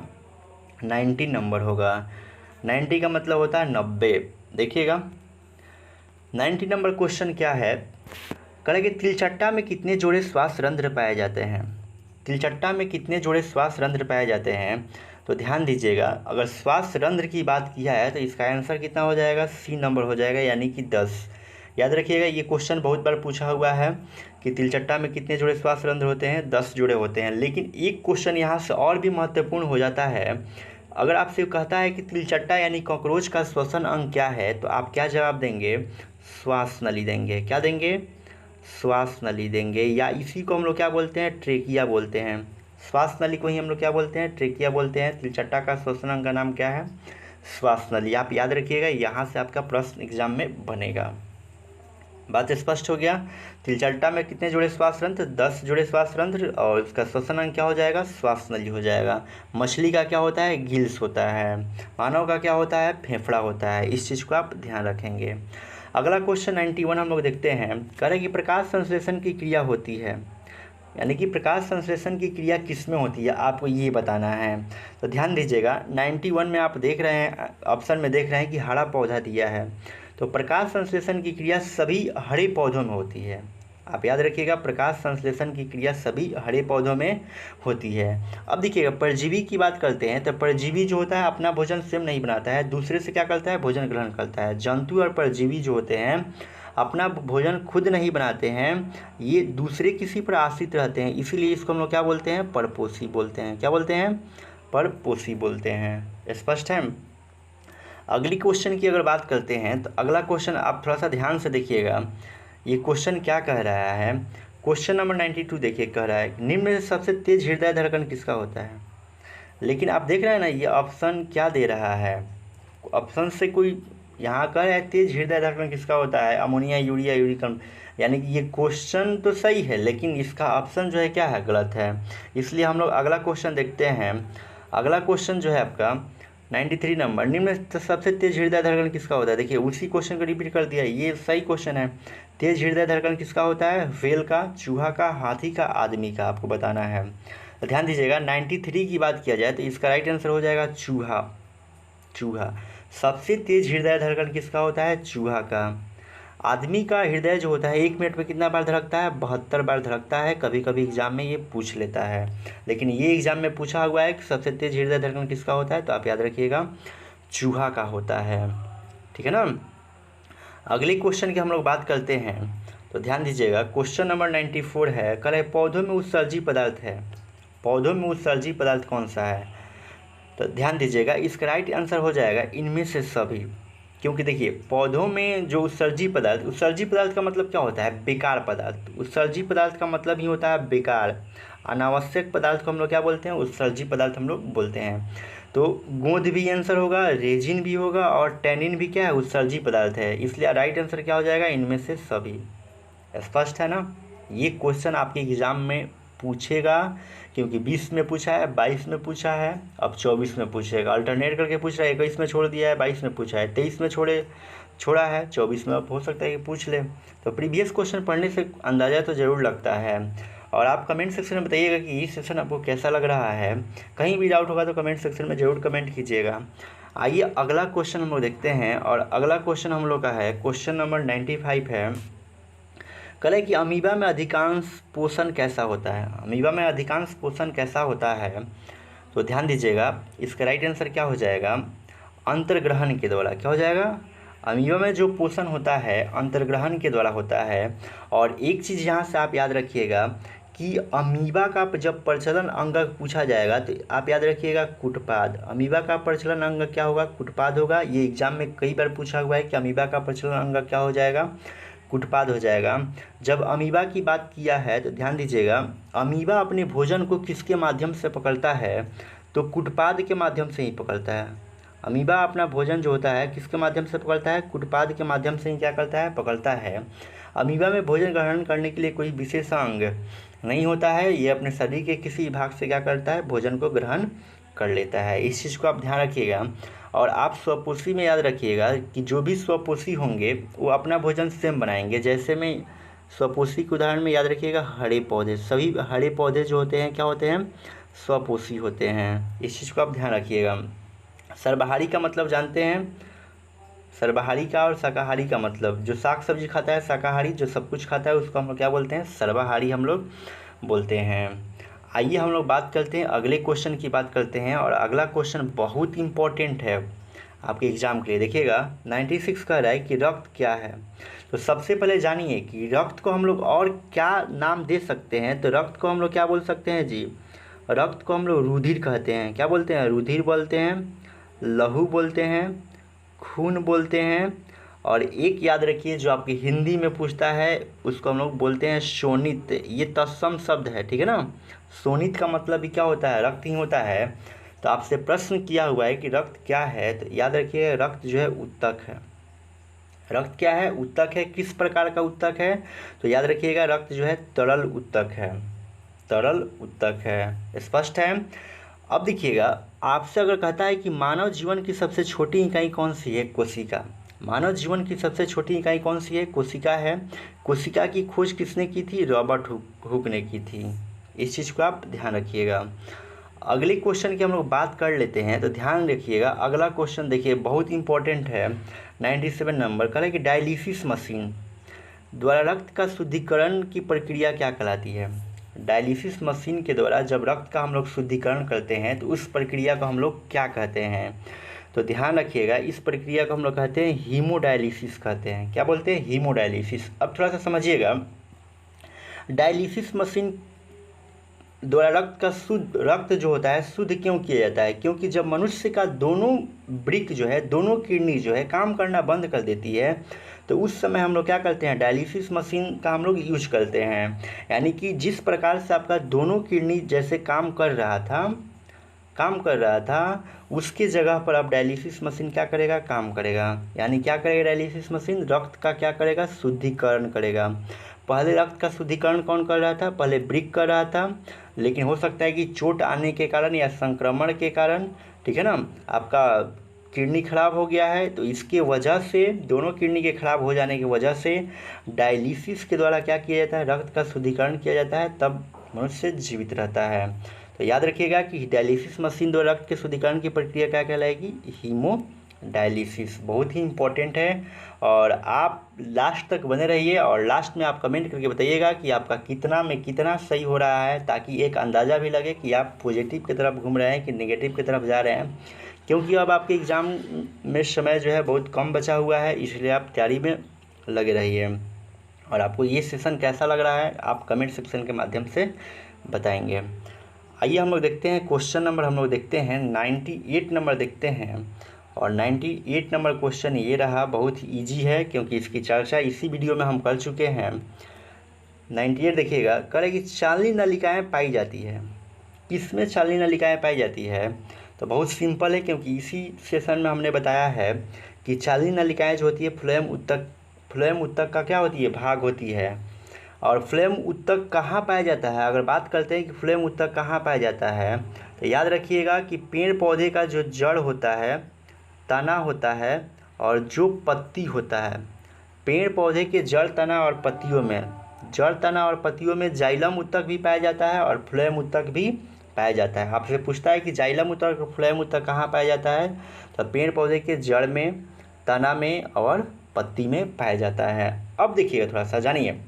90 नंबर होगा। 90 का मतलब होता है 90। देखिएगा 90 नंबर क्वेश्चन क्या है, करेंगे तिलचट्टा में कितने जोड़े श्वास रंध्र पाए जाते हैं। तिलचट्टा में कितने जोड़े श्वास रंध्र पाए जाते हैं, तो ध्यान दीजिएगा अगर श्वास रंध्र की बात किया है तो इसका आंसर कितना हो जाएगा, सी नंबर हो जाएगा, यानी कि 10। याद रखिएगा ये क्वेश्चन बहुत बार पूछा हुआ है कि तिलचट्टा में कितने जोड़े श्वास रंध्र होते हैं, 10 जोड़े होते हैं। लेकिन एक क्वेश्चन यहाँ से और भी महत्वपूर्ण हो जाता है, अगर आपसे कहता है कि तिलचट्टा यानी कॉकरोच का श्वसन अंग क्या है, तो आप क्या जवाब देंगे, श्वास नली देंगे। क्या देंगे, श्वास नली देंगे, या इसी को हम लोग क्या बोलते हैं, ट्रेकिया बोलते हैं। श्वास नली को ही हम लोग क्या बोलते हैं, ट्रेकिया बोलते हैं। तिलचट्टा का श्वसन अंग का नाम क्या है, श्वास नली। आप याद रखिएगा, यहाँ से आपका प्रश्न एग्जाम में बनेगा। बात स्पष्ट हो गया। तिलचट्टा में कितने जुड़े श्वास रंध्र, 10 जुड़े श्वास रंध्र, और इसका श्वसन अंग क्या हो जाएगा, श्वास नली हो जाएगा। मछली का क्या होता है, गिल्स होता है। मानव का क्या होता है, फेफड़ा होता है। इस चीज़ को आप ध्यान रखेंगे। अगला क्वेश्चन 91 हम लोग देखते हैं। कह रहे कि प्रकाश संश्लेषण की क्रिया होती है, यानी कि प्रकाश संश्लेषण की क्रिया किस में होती है, आपको ये बताना है। तो ध्यान दीजिएगा, 91 में आप देख रहे हैं, ऑप्शन में देख रहे हैं कि हरा पौधा दिया है। तो प्रकाश संश्लेषण की क्रिया सभी हरे पौधों में होती है। आप याद रखिएगा, प्रकाश संश्लेषण की क्रिया सभी हरे पौधों में होती है। अब देखिएगा, परजीवी की बात करते हैं। तो परजीवी जो होता है अपना भोजन स्वयं नहीं बनाता है, दूसरे से क्या करता है, भोजन ग्रहण करता है। जंतु और परजीवी जो होते हैं अपना भोजन खुद नहीं बनाते हैं, ये दूसरे किसी पर आश्रित रहते हैं, इसीलिए इसको हम लोग क्या बोलते हैं, परपोषी बोलते हैं। क्या बोलते हैं, परपोषी बोलते हैं। स्पष्ट है। अगली क्वेश्चन की अगर बात करते हैं, तो अगला क्वेश्चन आप थोड़ा सा ध्यान से देखिएगा, ये क्वेश्चन क्या कह रहा है। क्वेश्चन नंबर 92 देखिए, कह रहा है निम्न में से सबसे तेज हृदय धड़कन किसका होता है। लेकिन आप देख रहे हैं ना, ये ऑप्शन क्या दे रहा है, ऑप्शन से कोई यहाँ कह रहा है तेज हृदय धड़कन किसका होता है, अमोनिया, यूरिया, यूरिक अम्ल। यानी कि ये क्वेश्चन तो सही है, लेकिन इसका ऑप्शन जो है क्या है, गलत है। इसलिए हम लोग अगला क्वेश्चन देखते हैं। अगला क्वेश्चन जो है आपका 93 नंबर, निम्न में सबसे तेज हृदय धड़कन किसका होता है। देखिए उसी क्वेश्चन को रिपीट कर दिया, ये सही क्वेश्चन है। तेज हृदय धड़कन किसका होता है, व्हेल का, चूहा का, हाथी का, आदमी का, आपको बताना है। तो ध्यान दीजिएगा, 93 की बात किया जाए तो इसका राइट आंसर हो जाएगा चूहा। चूहा सबसे तेज हृदय धड़कन किसका होता है, चूहा का। आदमी का हृदय जो होता है 1 मिनट में कितना बार धड़कता है, 72 बार धड़कता है। कभी कभी एग्जाम में ये पूछ लेता है, लेकिन ये एग्जाम में पूछा हुआ है कि सबसे तेज हृदय धड़कन किसका होता है, तो आप याद रखिएगा चूहा का होता है। ठीक है ना। अगले क्वेश्चन की हम लोग बात करते हैं, तो ध्यान दीजिएगा, क्वेश्चन नंबर 94 है। कह रहे पौधों में उत्सर्जी पदार्थ है, पौधों में उत्सर्जी पदार्थ कौन सा है। तो ध्यान दीजिएगा, इसका राइट आंसर हो जाएगा इनमें से सभी। क्योंकि देखिए पौधों में जो उत्सर्जी पदार्थ का मतलब क्या होता है, बेकार पदार्थ। उत्सर्जी पदार्थ का मतलब ही होता है बेकार, अनावश्यक पदार्थ को हम लोग क्या बोलते हैं, उत्सर्जी पदार्थ हम लोग बोलते हैं। तो गोंद भी आंसर होगा, रेजिन भी होगा, और टैनिन भी क्या है, उत्सर्जी पदार्थ है। इसलिए राइट आंसर क्या हो जाएगा, इनमें से सभी। स्पष्ट है ना। ये क्वेश्चन आपके एग्ज़ाम में पूछेगा, क्योंकि 20 में पूछा है, 22 में पूछा है, अब 24 में पूछेगा। अल्टरनेट करके पूछ रहा है, 21 में छोड़ दिया है, 22 में पूछा है, 23 में छोड़ा है, 24 में अब हो सकता है कि पूछ ले। तो प्रीवियस क्वेश्चन पढ़ने से अंदाज़ा तो ज़रूर लगता है। और आप कमेंट सेक्शन में बताइएगा कि ये सेशन आपको कैसा लग रहा है। कहीं भी डाउट होगा तो कमेंट सेक्शन में ज़रूर कमेंट कीजिएगा। आइए अगला क्वेश्चन हम लोग देखते हैं, और अगला क्वेश्चन हम लोग का है क्वेश्चन नंबर 95 है। कह कि अमीबा में अधिकांश पोषण कैसा होता है, अमीबा में अधिकांश पोषण कैसा होता है। तो ध्यान दीजिएगा, इसका राइट आंसर क्या हो जाएगा, अंतर्ग्रहण के द्वारा। क्या हो जाएगा, अमीबा में जो पोषण होता है अंतर्ग्रहण के द्वारा होता है। और एक चीज़ यहाँ से आप याद रखिएगा कि अमीबा का जब प्रचलन अंग पूछा जाएगा तो आप याद रखिएगा कुटपाद। अमीबा का प्रचलन अंग क्या होगा, कुटपाद होगा। ये एग्जाम में कई बार पूछा हुआ है कि अमीबा का प्रचलन अंग क्या हो जाएगा, कुटपाद हो जाएगा। जब अमीबा की बात किया है तो ध्यान दीजिएगा, अमीबा अपने भोजन को किसके माध्यम से पकड़ता है, तो कुटपाद के माध्यम से ही पकड़ता है। अमीबा अपना भोजन जो होता है किसके माध्यम से पकड़ता है, कुटपाद के माध्यम से ही क्या करता है, पकड़ता है। अमीबा में भोजन ग्रहण करने के लिए कोई विशेष अंग नहीं होता है, ये अपने शरीर के किसी भाग से क्या करता है, भोजन को ग्रहण कर लेता है। इस चीज़ को आप ध्यान रखिएगा। और आप स्वपोषी में याद रखिएगा कि जो भी स्वपोषी होंगे वो अपना भोजन स्वयं बनाएंगे। जैसे में स्वपोषी के उदाहरण में याद रखिएगा हरे पौधे, सभी हरे पौधे जो होते हैं क्या होते हैं, स्वपोषी होते हैं। इस चीज़ को आप ध्यान रखिएगा। सर्वहारी का मतलब जानते हैं, सर्वहारी का और शाकाहारी का मतलब, जो साग सब्जी खाता है शाकाहारी, जो सब कुछ खाता है उसको हम लोग क्या बोलते हैं, सर्वहारी हम लोग बोलते हैं। आइए हम लोग बात करते हैं, अगले क्वेश्चन की बात करते हैं। और अगला क्वेश्चन बहुत इंपॉर्टेंट है आपके एग्ज़ाम के लिए। देखिएगा 96 कह रहा है कि रक्त क्या है। तो सबसे पहले जानिए कि रक्त को हम लोग और क्या नाम दे सकते हैं। तो रक्त को हम लोग क्या बोल सकते हैं जी, रक्त को हम लोग रुधिर कहते हैं। क्या बोलते हैं, रुधिर बोलते हैं, लहू बोलते हैं, खून बोलते हैं, और एक याद रखिए जो आपकी हिंदी में पूछता है उसको हम लोग बोलते हैं शोणित। ये तत्सम शब्द है, ठीक है ना। शोणित का मतलब भी क्या होता है, रक्त ही होता है। तो आपसे प्रश्न किया हुआ है कि रक्त क्या है, तो याद रखिए रक्त जो है उत्तक है। रक्त क्या है, उत्तक है। किस प्रकार का उत्तक है, तो याद रखिएगा रक्त जो है तरल उत्तक है, तरल उत्तक है। स्पष्ट है। अब देखिएगा आपसे अगर कहता है कि मानव जीवन की सबसे छोटी इकाई कौन सी है, कोशिका। मानव जीवन की सबसे छोटी इकाई कौन सी है, कोशिका है। कोशिका की खोज किसने की थी, रॉबर्ट हुक ने की थी। इस चीज़ को आप ध्यान रखिएगा। अगले क्वेश्चन की हम लोग बात कर लेते हैं, तो ध्यान रखिएगा। अगला क्वेश्चन देखिए बहुत इंपॉर्टेंट है, 97 नंबर का है कि डायलिसिस मशीन द्वारा रक्त का शुद्धिकरण की प्रक्रिया क्या कहलाती है। डायलिसिस मशीन के द्वारा जब रक्त का हम लोग शुद्धिकरण करते हैं तो उस प्रक्रिया को हम लोग क्या कहते हैं, तो ध्यान रखिएगा इस प्रक्रिया को हम लोग कहते हैं हीमोडायलिसिस कहते हैं। क्या बोलते हैं, हीमोडायलिसिस। अब थोड़ा सा समझिएगा, डायलिसिस मशीन द्वारा रक्त जो होता है शुद्ध क्यों किया जाता है, क्योंकि जब मनुष्य का दोनों वृक्क जो है, दोनों किडनी जो है काम करना बंद कर देती है, तो उस समय हम लोग क्या करते हैं, डायलिसिस मशीन का हम लोग यूज करते हैं। यानी कि जिस प्रकार से आपका दोनों किडनी जैसे काम कर रहा था उसके जगह पर अब डायलिसिस मशीन क्या करेगा, काम करेगा। यानी क्या करेगा डायलिसिस मशीन, रक्त का क्या करेगा, शुद्धिकरण करेगा। पहले रक्त का शुद्धिकरण कौन कर रहा था, पहले वृक्क कर रहा था, लेकिन हो सकता है कि चोट आने के कारण या संक्रमण के कारण, ठीक है ना, आपका किडनी खराब हो गया है, तो इसके वजह से दोनों किडनी के खराब हो जाने की वजह से डायलिसिस के द्वारा क्या किया जाता है, रक्त का शुद्धिकरण किया जाता है, तब मनुष्य जीवित रहता है। तो याद रखिएगा कि डायलिसिस मशीन द्वारा रक्त के शुद्धिकरण की प्रक्रिया क्या कहलाएगी, हीमोडायलिसिस। बहुत ही इंपॉर्टेंट है और आप लास्ट तक बने रहिए और लास्ट में आप कमेंट करके बताइएगा कि आपका कितना में कितना सही हो रहा है, ताकि एक अंदाज़ा भी लगे कि आप पॉजिटिव की तरफ घूम रहे हैं कि नेगेटिव की तरफ जा रहे हैं। क्योंकि अब आपके एग्ज़ाम में समय जो है बहुत कम बचा हुआ है, इसलिए आप तैयारी में लगे रहिए। और आपको ये सेशन कैसा लग रहा है आप कमेंट सेक्शन के माध्यम से बताएंगे। आइए हम लोग देखते हैं क्वेश्चन नंबर, हम लोग देखते हैं 98 नंबर देखते हैं। और 98 नंबर क्वेश्चन ये रहा, बहुत ही ईजी है क्योंकि इसकी चर्चा इसी वीडियो में हम कर चुके हैं। 98 देखिएगा, करें कि चालनी नलिकाएँ पाई जाती है, किसमें चालनी नलिकाएँ पाई जाती है, तो बहुत सिंपल है क्योंकि इसी सेशन में हमने बताया है कि चालनी नलिकाएँ जो होती है फ्लोएम उत्तक का क्या होती है, भाग होती है। और फ्लोएम उत्तक कहाँ पाया जाता है, अगर बात करते हैं कि फ्लोएम उत्तक कहाँ पाया जाता है, तो याद रखिएगा कि पेड़ पौधे का जो जड़ होता है, तना होता है और जो पत्ती होता है, पेड़ पौधे के जड़ तना और पत्तियों में जाइलम उत्तक भी पाया जाता है और फ्लोएम उत्तक भी पाया जाता है। आपसे पूछता है कि जाइलम उत्तक और फ्लोएम उत्तक कहाँ पाया जाता है, तो पेड़ पौधे के जड़ में, तना में और पत्ती में पाया जाता है। अब देखिएगा थोड़ा सा जानिए,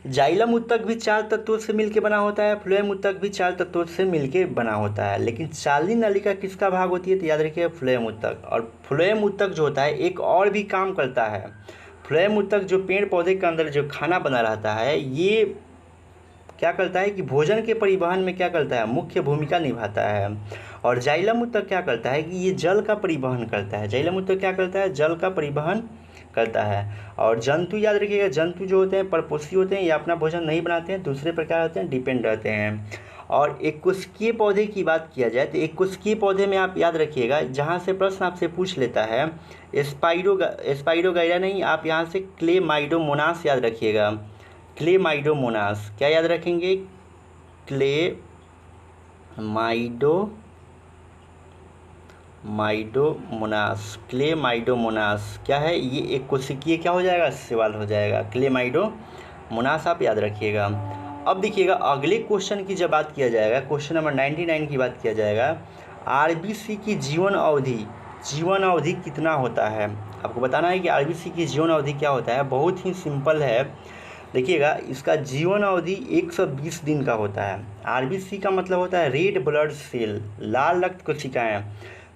जाइलम उत्तक भी 4 तत्वों से मिलकर बना होता है, फ्लोएम उत्तक भी 4 तत्वों से मिलकर बना होता है, लेकिन चालनी नलिका किसका भाग होती है, तो याद रखिए फ्लोएम उत्तक। और फ्लोएम उत्तक जो होता है एक और भी काम करता है। फ्लोएम उत्तक जो पेड़ पौधे के अंदर जो खाना बना रहता है, ये क्या करता है कि भोजन के परिवहन में क्या करता है, मुख्य भूमिका निभाता है। और जाइलम उत्तक क्या करता है कि ये जल का परिवहन करता है। जाइलम उत्तक क्या करता है, जल का परिवहन करता है। और जंतु याद रखिएगा, जंतु जो होते हैं परपोषी होते हैं, ये अपना भोजन नहीं बनाते हैं, दूसरे प्रकार होते हैं, डिपेंड रहते हैं। और एककोशिकीय पौधे की बात किया जाए तो एककोशिकीय पौधे में आप याद रखिएगा, जहाँ से प्रश्न आपसे पूछ लेता है स्पाइरोगाइरा नहीं, आप यहाँ से क्लेमाइडोमोनास याद रखिएगा। क्लेमाइडोमोनास क्या याद रखेंगे, क्लेमाइडोमोनास क्या है, ये एक कोशिकीय क्या हो जाएगा, सवाल हो जाएगा। क्लेमाइडोमोनास आप याद रखिएगा। अब देखिएगा अगले क्वेश्चन की जब बात किया जाएगा, क्वेश्चन नंबर 99 की बात किया जाएगा, आरबीसी की जीवन अवधि कितना होता है। आपको बताना है कि आरबीसी की जीवन अवधि क्या होता है। बहुत ही सिंपल है, देखिएगा इसका जीवन अवधि 120 दिन का होता है। आरबीसी का मतलब होता है रेड ब्लड सेल, लाल रक्त कोशिकाएं।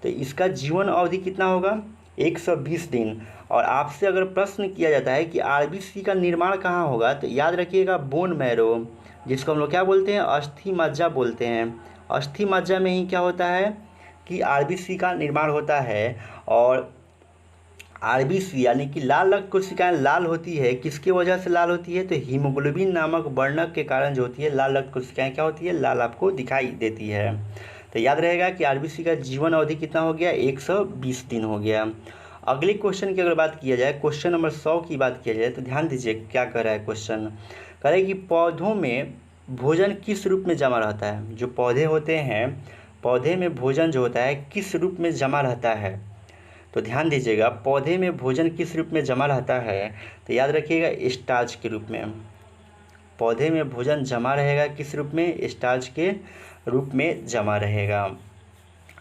तो इसका जीवन अवधि कितना होगा, 120 दिन। और आपसे अगर प्रश्न किया जाता है कि आरबीसी का निर्माण कहाँ होगा, तो याद रखिएगा बोन मैरो, जिसको हम लोग क्या बोलते हैं, अस्थि मज्जा बोलते हैं। अस्थि मज्जा में ही क्या होता है कि आरबीसी का निर्माण होता है। और आरबीसी यानी कि लाल रक्त कोशिकाएं लाल होती है, किसकी वजह से लाल होती है? तो हीमोग्लोबिन नामक वर्णक के कारण जो होती है लाल रक्त कोशिकाएं क्या होती है? लाल आपको दिखाई देती है। तो याद रहेगा कि आरबीसी का जीवन अवधि कितना हो गया? 120 दिन हो गया। अगले क्वेश्चन की अगर बात किया जाए, क्वेश्चन नंबर 100 की बात किया जाए, तो ध्यान दीजिए क्या कर रहा है क्वेश्चन। कह रहा है कि पौधों में भोजन किस रूप में जमा रहता है? जो पौधे होते हैं, पौधे में भोजन जो होता है किस रूप में जमा रहता है? तो ध्यान दीजिएगा, पौधे में भोजन किस रूप में जमा रहता है? तो याद रखिएगा स्टार्च के रूप में। पौधे में भोजन जमा रहेगा किस रूप में? स्टार्च के रूप में जमा रहेगा।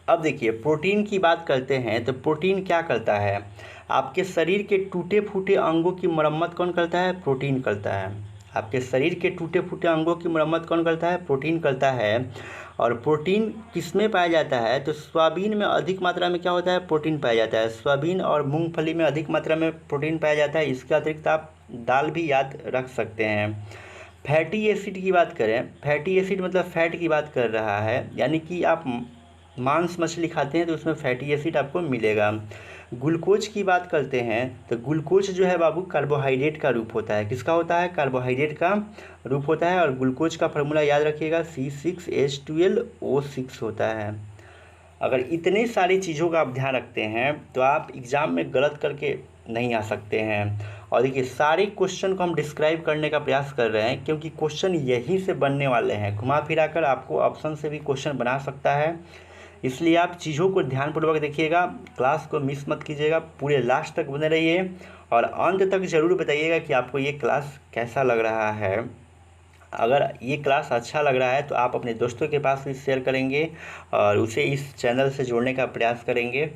अब देखिए प्रोटीन की बात करते हैं, तो प्रोटीन क्या करता है? आपके शरीर के टूटे फूटे अंगों की मरम्मत कौन करता है? प्रोटीन करता है। आपके शरीर के टूटे फूटे अंगों की मरम्मत कौन करता है? प्रोटीन करता है। और प्रोटीन किस में पाया जाता है? तो सोयाबीन में अधिक मात्रा में क्या होता है? प्रोटीन पाया जाता है। सोयाबीन और मूंगफली में अधिक मात्रा में प्रोटीन पाया जाता है। इसके अतिरिक्त आप दाल भी याद रख सकते हैं। फैटी एसिड की बात करें, फैटी एसिड मतलब फैट की बात कर रहा है, यानी कि आप मांस मछली खाते हैं तो उसमें फैटी एसिड आपको मिलेगा। ग्लूकोज की बात करते हैं, तो ग्लूकोज जो है बाबू कार्बोहाइड्रेट का रूप होता है। किसका होता है? कार्बोहाइड्रेट का रूप होता है। और ग्लूकोज का फार्मूला याद रखिएगा C6H12O6 होता है। अगर इतने सारी चीज़ों का आप ध्यान रखते हैं तो आप एग्ज़ाम में गलत करके नहीं आ सकते हैं। और देखिए सारे क्वेश्चन को हम डिस्क्राइब करने का प्रयास कर रहे हैं, क्योंकि क्वेश्चन यहीं से बनने वाले हैं। घुमा फिरा कर आपको ऑप्शन से भी क्वेश्चन बना सकता है, इसलिए आप चीज़ों को ध्यानपूर्वक देखिएगा, क्लास को मिस मत कीजिएगा, पूरे लास्ट तक बने रहिए और अंत तक ज़रूर बताइएगा कि आपको ये क्लास कैसा लग रहा है। अगर ये क्लास अच्छा लग रहा है तो आप अपने दोस्तों के पास भी शेयर करेंगे और उसे इस चैनल से जोड़ने का प्रयास करेंगे।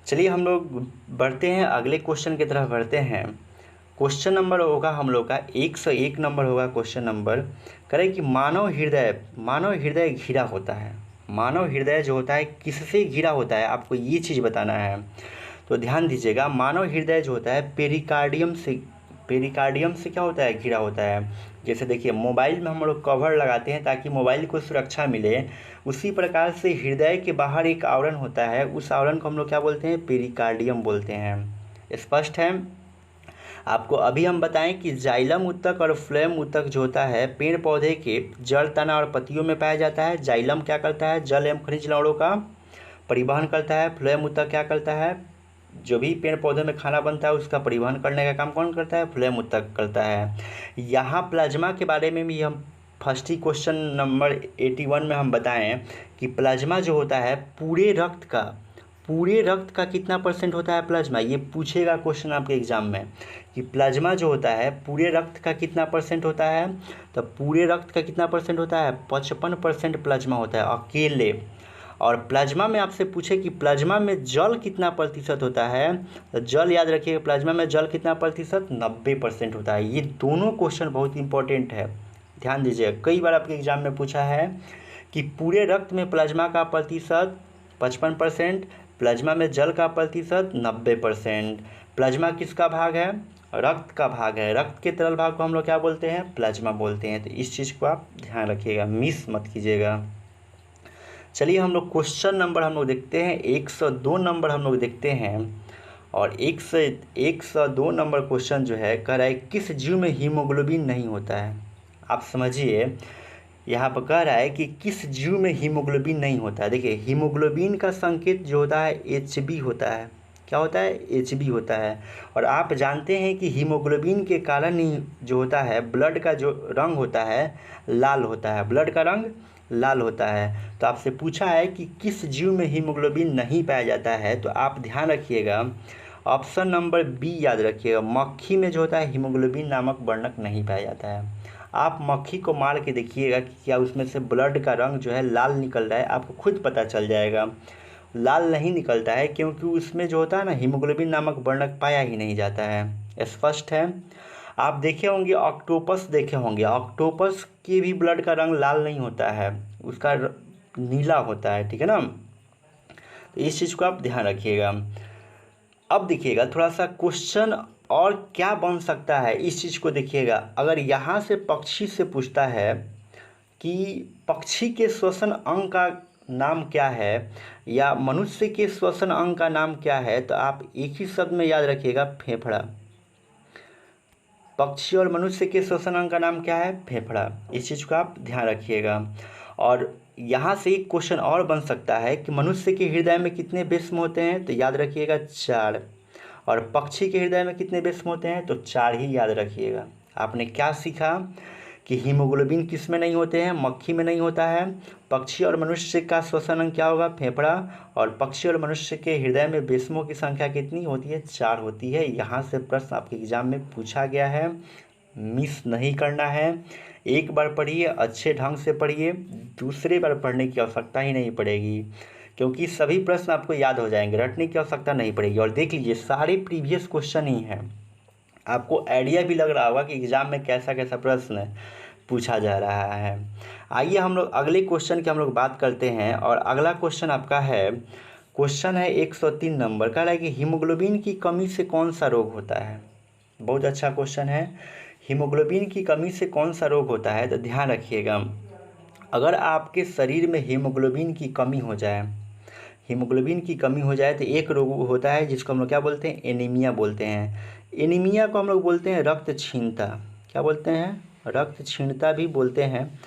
चलिए हम लोग बढ़ते हैं, अगले क्वेश्चन की तरफ बढ़ते हैं। क्वेश्चन नंबर होगा हम लोग का 101 नंबर होगा क्वेश्चन नंबर। करें कि मानव हृदय घिरा होता है। मानव हृदय जो होता है किससे घिरा होता है? आपको ये चीज़ बताना है। तो ध्यान दीजिएगा, मानव हृदय जो होता है पेरिकार्डियम से क्या होता है? घिरा होता है। जैसे देखिए मोबाइल में हम लोग कवर लगाते हैं ताकि मोबाइल को सुरक्षा मिले, उसी प्रकार से हृदय के बाहर एक आवरण होता है, उस आवरण को हम लोग क्या बोलते हैं? पेरिकार्डियम बोलते हैं। स्पष्ट है? आपको अभी हम बताएं कि जाइलम ऊतक और फ्लोएम ऊतक जो होता है पेड़ पौधे के जड़, तना और पत्तियों में पाया जाता है। जाइलम क्या करता है? जल एवं खनिज लवणों का परिवहन करता है। फ्लोएम ऊतक क्या करता है? जो भी पेड़ पौधे में खाना बनता है उसका परिवहन करने का काम कौन करता है? फ्लोएम ऊतक करता है। यहाँ प्लाज्मा के बारे में भी हम फर्स्ट ही क्वेश्चन नंबर 81 में हम बताएं कि प्लाज्मा जो होता है पूरे रक्त का कितना परसेंट होता है प्लाज्मा? ये पूछेगा क्वेश्चन आपके एग्जाम में कि प्लाज्मा जो होता है पूरे रक्त का कितना परसेंट होता है? तो पूरे रक्त का कितना परसेंट होता है? 55% प्लाज्मा होता है अकेले। और प्लाज्मा में आपसे पूछे कि प्लाज्मा में जल कितना प्रतिशत होता है, तो जल याद रखिएगा, प्लाज्मा में जल कितना प्रतिशत? 90% होता है। ये दोनों क्वेश्चन बहुत इंपॉर्टेंट है, ध्यान दीजिएगा। कई बार आपके एग्जाम में पूछा है कि पूरे रक्त में प्लाज्मा का प्रतिशत 55%, प्लाज्मा में जल का प्रतिशत 90%। प्लाज्मा किसका भाग है? रक्त का भाग है। रक्त के तरल भाग को हम लोग क्या बोलते हैं? प्लाज्मा बोलते हैं। तो इस चीज़ को आप ध्यान रखिएगा, मिस मत कीजिएगा। चलिए हम लोग क्वेश्चन नंबर हम लोग देखते हैं, 102 नंबर हम लोग देखते हैं। और 102 नंबर क्वेश्चन जो है कह रहा है किस जीव में हीमोग्लोबिन नहीं होता है? आप समझिए, यहाँ पर कह रहा है कि किस जीव में हीमोग्लोबिन नहीं होता है। देखिए हीमोग्लोबिन का संकेत जो होता है Hb होता है। क्या होता है? Hb होता है। और आप जानते हैं कि हीमोग्लोबिन के कारण ही जो होता है ब्लड का जो रंग होता है लाल होता है, ब्लड का रंग लाल होता है। तो आपसे पूछा है कि किस जीव में हीमोग्लोबिन नहीं पाया जाता है, तो आप ध्यान रखिएगा ऑप्शन नंबर बी याद रखिएगा, मक्खी में जो होता है हीमोग्लोबिन नामक वर्णक नहीं पाया जाता है। आप मक्खी को मार के देखिएगा कि क्या उसमें से ब्लड का रंग जो है लाल निकल रहा है, आपको खुद पता चल जाएगा। लाल नहीं निकलता है क्योंकि उसमें जो होता है ना हीमोग्लोबिन नामक वर्णक पाया ही नहीं जाता है। स्पष्ट है? आप देखे होंगे ऑक्टोपस देखे होंगे, ऑक्टोपस के भी ब्लड का रंग लाल नहीं होता है, उसका नीला होता है, ठीक है ना। तो इस चीज़ को आप ध्यान रखिएगा। अब देखिएगा थोड़ा सा क्वेश्चन और क्या बन सकता है, इस चीज़ को देखिएगा। अगर यहाँ से पक्षी से पूछता है कि पक्षी के श्वसन अंग का नाम क्या है या मनुष्य के श्वसन अंग का नाम क्या है, तो आप एक ही शब्द में याद रखिएगा, फेफड़ा। पक्षी और मनुष्य के श्वसन अंग का नाम क्या है, फेफड़ा। इस चीज़ को आप ध्यान रखिएगा। और यहाँ से एक क्वेश्चन और बन सकता है कि मनुष्य के हृदय में कितने बेस्म होते हैं, तो याद रखिएगा 4। और पक्षी के हृदय में कितने बेस्म होते हैं, तो 4 ही याद रखिएगा। आपने क्या सीखा कि हीमोग्लोबिन किस में नहीं होते हैं, मक्खी में नहीं होता है। पक्षी और मनुष्य का श्वसन अंग क्या होगा, फेफड़ा। और पक्षी और मनुष्य के हृदय में बेस्मों की संख्या कितनी होती है, 4 होती है। यहाँ से प्रश्न आपके एग्जाम में पूछा गया है, मिस नहीं करना है। एक बार पढ़िए, अच्छे ढंग से पढ़िए, दूसरे बार पढ़ने की आवश्यकता ही नहीं पड़ेगी, क्योंकि सभी प्रश्न आपको याद हो जाएंगे, रटने की आवश्यकता नहीं पड़ेगी। और देख लीजिए, सारे प्रीवियस क्वेश्चन ही हैं। आपको आइडिया भी लग रहा होगा कि एग्ज़ाम में कैसा कैसा प्रश्न पूछा जा रहा है। आइए हम लोग अगले क्वेश्चन की हम लोग बात करते हैं। और अगला क्वेश्चन आपका है, क्वेश्चन है 103 नंबर का, है कि हीमोग्लोबिन की कमी से कौन सा रोग होता है। बहुत अच्छा क्वेश्चन है, हीमोग्लोबिन की कमी से कौन सा रोग होता है। तो ध्यान रखिएगा, अगर आपके शरीर में हीमोग्लोबिन की कमी हो जाए, हीमोग्लोबिन की कमी हो जाए, तो एक रोग होता है जिसको हम लोग क्या बोलते हैं, एनीमिया बोलते हैं। एनीमिया को हम लोग बोलते हैं रक्त क्षीणता। क्या बोलते हैं, रक्त क्षीणता भी बोलते हैं।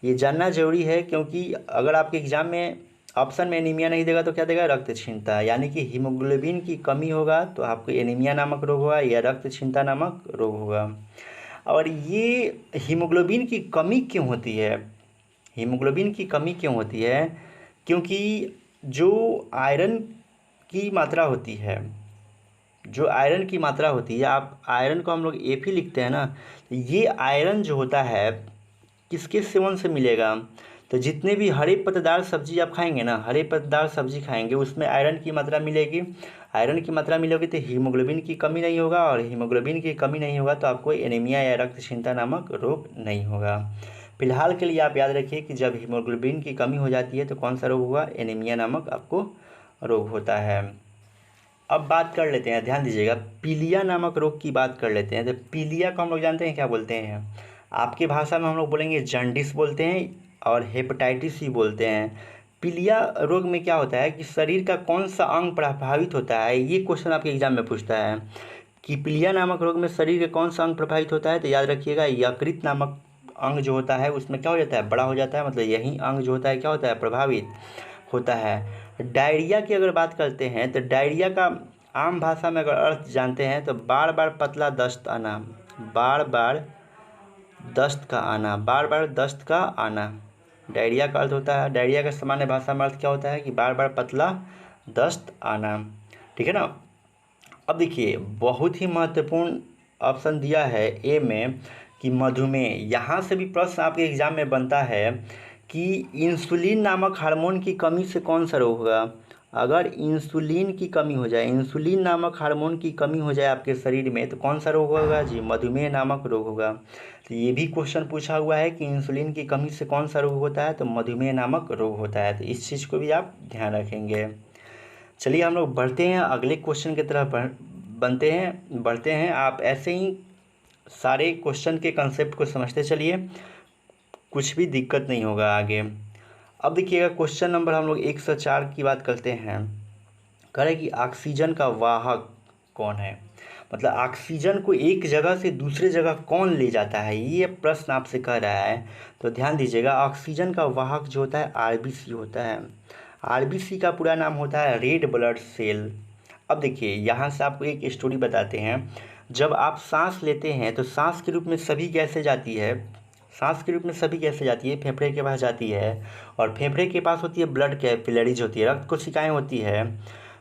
ये जानना जरूरी है, क्योंकि अगर आपके एग्जाम में ऑप्शन में एनीमिया नहीं देगा तो क्या देगा, रक्त क्षीणता। यानी कि हीमोग्लोबिन की कमी होगा तो आपको एनीमिया नामक रोग होगा या रक्त क्षीणता नामक रोग होगा। और ये हीमोग्लोबिन की कमी क्यों होती है, हीमोग्लोबिन की कमी क्यों होती है, क्योंकि जो आयरन की मात्रा होती है, जो आयरन की मात्रा होती है, आप आयरन को हम लोग Fe लिखते हैं ना, तो ये आयरन जो होता है किसके सेवन से मिलेगा, तो जितने भी हरे पत्तेदार सब्जी आप खाएंगे ना, हरे पत्तेदार सब्जी खाएंगे, उसमें आयरन की मात्रा मिलेगी। आयरन की मात्रा मिलेगी तो हीमोग्लोबिन की कमी नहीं होगा, और हीमोग्लोबिन की कमी नहीं होगा तो आपको एनीमिया या रक्त क्षीणता नामक रोग नहीं होगा। फिलहाल के लिए आप याद रखिए कि जब हीमोग्लोबिन की कमी हो जाती है तो कौन सा रोग होगा, एनीमिया नामक आपको रोग होता है। अब बात कर लेते हैं, ध्यान दीजिएगा, पीलिया नामक रोग की बात कर लेते हैं। तो पीलिया को हम लोग जानते हैं क्या बोलते हैं, आपकी भाषा में हम लोग बोलेंगे जॉन्डिस बोलते हैं और हेपेटाइटिस सी बोलते हैं। पीलिया रोग में क्या होता है कि शरीर का कौन सा अंग प्रभावित होता है, ये क्वेश्चन आपके एग्जाम में पूछता है कि पीलिया नामक रोग में शरीर के कौन सा अंग प्रभावित होता है। तो याद रखिएगा, यकृत नामक अंग जो होता है उसमें क्या हो जाता है, बड़ा हो जाता है, मतलब यही अंग जो होता है क्या होता है, प्रभावित होता है। डायरिया की अगर बात करते हैं तो डायरिया का आम भाषा में अगर अर्थ जानते हैं तो बार बार पतला दस्त आना, बार बार दस्त का आना, बार बार दस्त का आना, डायरिया का अर्थ होता है। डायरिया का सामान्य भाषा में अर्थ क्या होता है कि बार बार पतला दस्त आना, ठीक है ना। अब देखिए, बहुत ही महत्वपूर्ण ऑप्शन दिया है ए में कि मधुमेह। यहाँ से भी प्रश्न आपके एग्जाम में बनता है कि इंसुलिन नामक हार्मोन की कमी से कौन सा रोग होगा। अगर इंसुलिन की कमी हो जाए, इंसुलिन नामक हार्मोन की कमी हो जाए आपके शरीर में तो कौन सा रोग होगा जी, मधुमेह नामक रोग होगा। तो ये भी क्वेश्चन पूछा हुआ है कि इंसुलिन की कमी से कौन सा रोग होता है, तो मधुमेह नामक रोग होता है। तो इस चीज़ को भी आप ध्यान रखेंगे। चलिए हम लोग बढ़ते हैं अगले क्वेश्चन की तरफ, बढ़ते हैं। आप ऐसे ही सारे क्वेश्चन के कंसेप्ट को समझते चलिए, कुछ भी दिक्कत नहीं होगा आगे। अब देखिएगा, क्वेश्चन नंबर हम लोग 104 की बात करते हैं। कह रहे कि ऑक्सीजन का वाहक कौन है, मतलब ऑक्सीजन को एक जगह से दूसरे जगह कौन ले जाता है, ये प्रश्न आपसे कह रहा है। तो ध्यान दीजिएगा, ऑक्सीजन का वाहक जो होता है आरबीसी होता है। आरबीसी का पूरा नाम होता है रेड ब्लड सेल। अब देखिए, यहाँ से आपको एक स्टोरी बताते हैं। जब आप सांस लेते हैं तो सांस के रूप में सभी गैसें जाती है, सांस के रूप में सभी गैसें जाती है, फेफड़े के पास जाती है, और फेफड़े के पास होती है ब्लड कैपिलरीज होती है, रक्त कोशिकाएं होती है।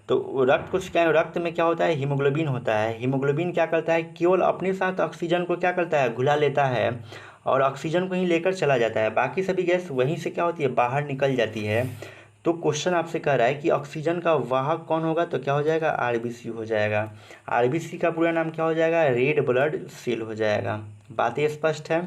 तो रक्त कोशिकाएं, रक्त में क्या होता है, हीमोग्लोबिन होता है। हीमोग्लोबिन क्या करता है, केवल अपने साथ ऑक्सीजन को क्या करता है, घुला लेता है और ऑक्सीजन को ही लेकर चला जाता है। बाकी सभी गैस वहीं से क्या होती है, बाहर निकल जाती है। तो क्वेश्चन आपसे कह रहा है कि ऑक्सीजन का वाहक कौन होगा, तो क्या हो जाएगा, आरबीसी हो जाएगा। आरबीसी का पूरा नाम क्या हो जाएगा, रेड ब्लड सेल हो जाएगा। बातें स्पष्ट है।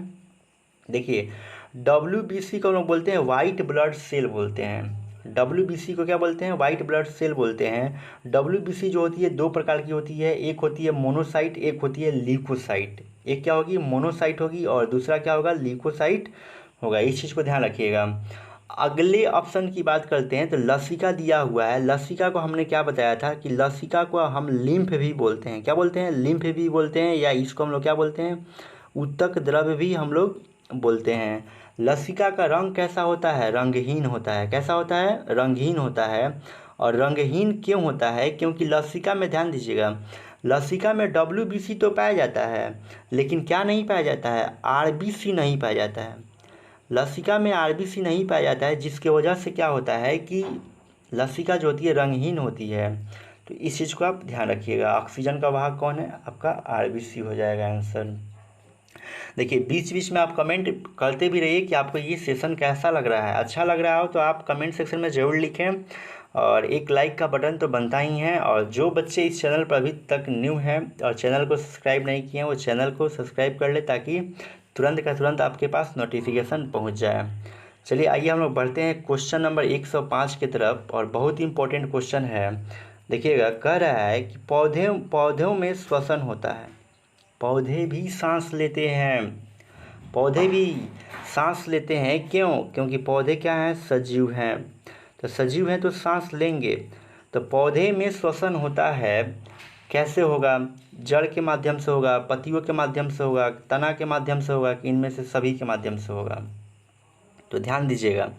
देखिए, डब्ल्यूबीसी को हम लोग बोलते हैं वाइट ब्लड सेल बोलते हैं। डब्ल्यूबीसी को क्या बोलते हैं, वाइट ब्लड सेल बोलते हैं। डब्ल्यूबीसी जो होती है दो प्रकार की होती है, एक होती है मोनोसाइट, एक होती है ल्यूकोसाइट। एक क्या होगी, मोनोसाइट होगी और दूसरा क्या होगा, ल्यूकोसाइट होगा। इस चीज़ को ध्यान रखिएगा। अगले ऑप्शन की बात करते हैं तो लसिका दिया हुआ है। लसिका को हमने क्या बताया था कि लसिका को हम लिम्फ भी बोलते हैं। क्या बोलते हैं? लिम्फ भी बोलते हैं, या इसको हम लोग क्या बोलते हैं? ऊतक द्रव्य भी हम लोग बोलते हैं। लसिका का रंग कैसा होता है? रंगहीन होता है। कैसा होता है? रंगहीन होता है। और रंगहीन क्यों होता है? क्योंकि लसिका में ध्यान दीजिएगा, लसिका में WBC तो पाया जाता है, लेकिन क्या नहीं पाया जाता है? RBC नहीं पाया जाता है। लसिका में RBC नहीं पाया जाता है, जिसकी वजह से क्या होता है कि लसिका जो होती है रंगहीन होती है। तो इस चीज़ को आप ध्यान रखिएगा। ऑक्सीजन का वाहक कौन है? आपका RBC हो जाएगा आंसर। देखिए, बीच बीच में आप कमेंट करते भी रहिए कि आपको ये सेशन कैसा लग रहा है। अच्छा लग रहा हो तो आप कमेंट सेक्शन में ज़रूर लिखें, और एक लाइक का बटन तो बनता ही है। और जो बच्चे इस चैनल पर अभी तक न्यू हैं और चैनल को सब्सक्राइब नहीं किए हैं, वो चैनल को सब्सक्राइब कर ले, ताकि तुरंत का तुरंत आपके पास नोटिफिकेशन पहुंच जाए। चलिए आइए हम लोग बढ़ते हैं क्वेश्चन नंबर 105 की तरफ, और बहुत इंपॉर्टेंट क्वेश्चन है। देखिएगा, कह रहा है कि पौधों में श्वसन होता है। पौधे भी सांस लेते हैं। पौधे भी सांस लेते हैं। क्यों? क्योंकि पौधे क्या हैं? सजीव हैं। तो सजीव हैं तो सांस लेंगे। तो पौधे में श्वसन होता है। कैसे होगा? जड़ के माध्यम से होगा, पत्तियों के माध्यम से होगा, तना के माध्यम से होगा, कि इनमें से सभी के माध्यम से होगा? तो ध्यान दीजिएगा,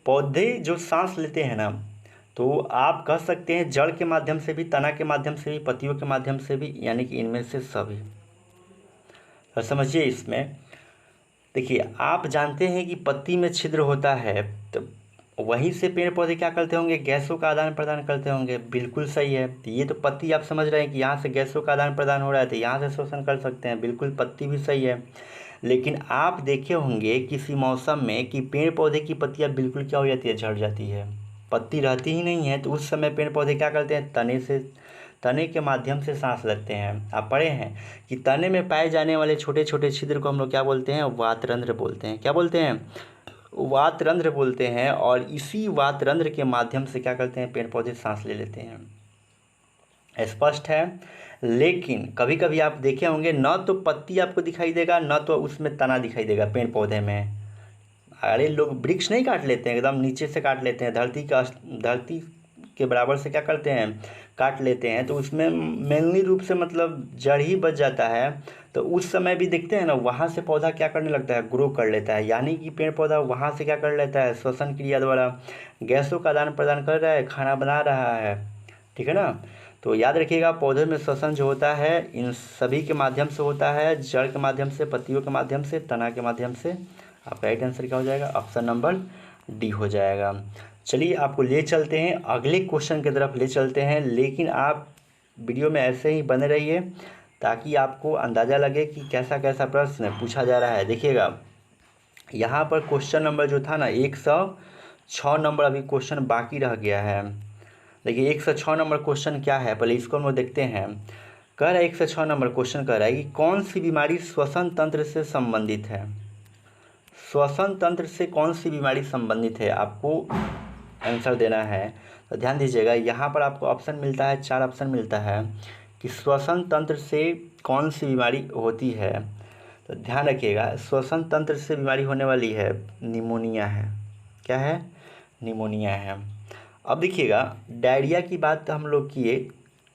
पौधे जो सांस लेते हैं ना, तो आप कह सकते हैं जड़ के माध्यम से भी, तना के माध्यम से भी, पत्तियों के माध्यम से भी, यानी कि इनमें से सभी। तो समझिए इसमें, देखिए आप जानते हैं कि पत्ती में छिद्र होता है, तो वहीं से पेड़ पौधे क्या करते होंगे? गैसों का आदान प्रदान करते होंगे। बिल्कुल सही है। तो ये तो पत्ती आप समझ रहे हैं कि यहाँ से गैसों का आदान प्रदान हो रहा है, तो यहाँ से शोषण कर सकते हैं। बिल्कुल पत्ती भी सही है। लेकिन आप देखे होंगे किसी मौसम में कि पेड़ पौधे की पत्तियाँ बिल्कुल क्या हो जाती है? झड़ जाती है, पत्ती रहती ही नहीं है। तो उस समय पेड़ पौधे क्या करते हैं? तने के माध्यम से सांस लेते हैं। आप पढ़े हैं कि तने में पाए जाने वाले छोटे छोटे छिद्र को हम लोग क्या बोलते हैं? वातरंध्र बोलते हैं। क्या बोलते हैं? वातरंध्र बोलते हैं। और इसी वातरंध्र के माध्यम से क्या करते हैं? पेड़ पौधे सांस ले लेते हैं। स्पष्ट है। लेकिन कभी कभी आप देखे होंगे, न तो पत्ती आपको दिखाई देगा, न तो उसमें तना दिखाई देगा पेड़ पौधे में। अरे लोग वृक्ष नहीं काट लेते हैं, एकदम नीचे से काट लेते हैं, धरती के बराबर से क्या करते हैं? काट लेते हैं। तो उसमें मेनली रूप से मतलब जड़ ही बच जाता है। तो उस समय भी देखते हैं ना, वहाँ से पौधा क्या करने लगता है? ग्रो कर लेता है। यानी कि पेड़ पौधा वहाँ से क्या कर लेता है? श्वसन क्रिया द्वारा गैसों का आदान प्रदान कर रहा है, खाना बना रहा है। ठीक है ना? तो याद रखिएगा, पौधे में श्वसन जो होता है इन सभी के माध्यम से होता है। जड़ के माध्यम से, पत्तियों के माध्यम से, तना के माध्यम से। आपका राइट आंसर क्या हो जाएगा? ऑप्शन नंबर डी हो जाएगा। चलिए आपको ले चलते हैं अगले क्वेश्चन की तरफ ले चलते हैं, लेकिन आप वीडियो में ऐसे ही बने रहिए ताकि आपको अंदाज़ा लगे कि कैसा कैसा प्रश्न पूछा जा रहा है। देखिएगा, यहाँ पर क्वेश्चन नंबर जो था ना 106 नंबर अभी क्वेश्चन बाकी रह गया है। देखिए 106 नंबर क्वेश्चन क्या है, पहले इसको हम लोग देखते हैं। कह रहा है 106 नंबर क्वेश्चन कह रहा है कि कौन सी बीमारी श्वसन तंत्र से संबंधित है? श्वसन तंत्र से कौन सी बीमारी संबंधित है? आपको आंसर देना है। तो ध्यान दीजिएगा, यहाँ पर आपको ऑप्शन मिलता है, 4 ऑप्शन मिलता है कि श्वसन तंत्र से कौन सी बीमारी होती है। तो ध्यान रखिएगा, श्वसन तंत्र से बीमारी होने वाली है निमोनिया है। क्या है? निमोनिया है। अब देखिएगा, डायरिया की बात हम लोग किए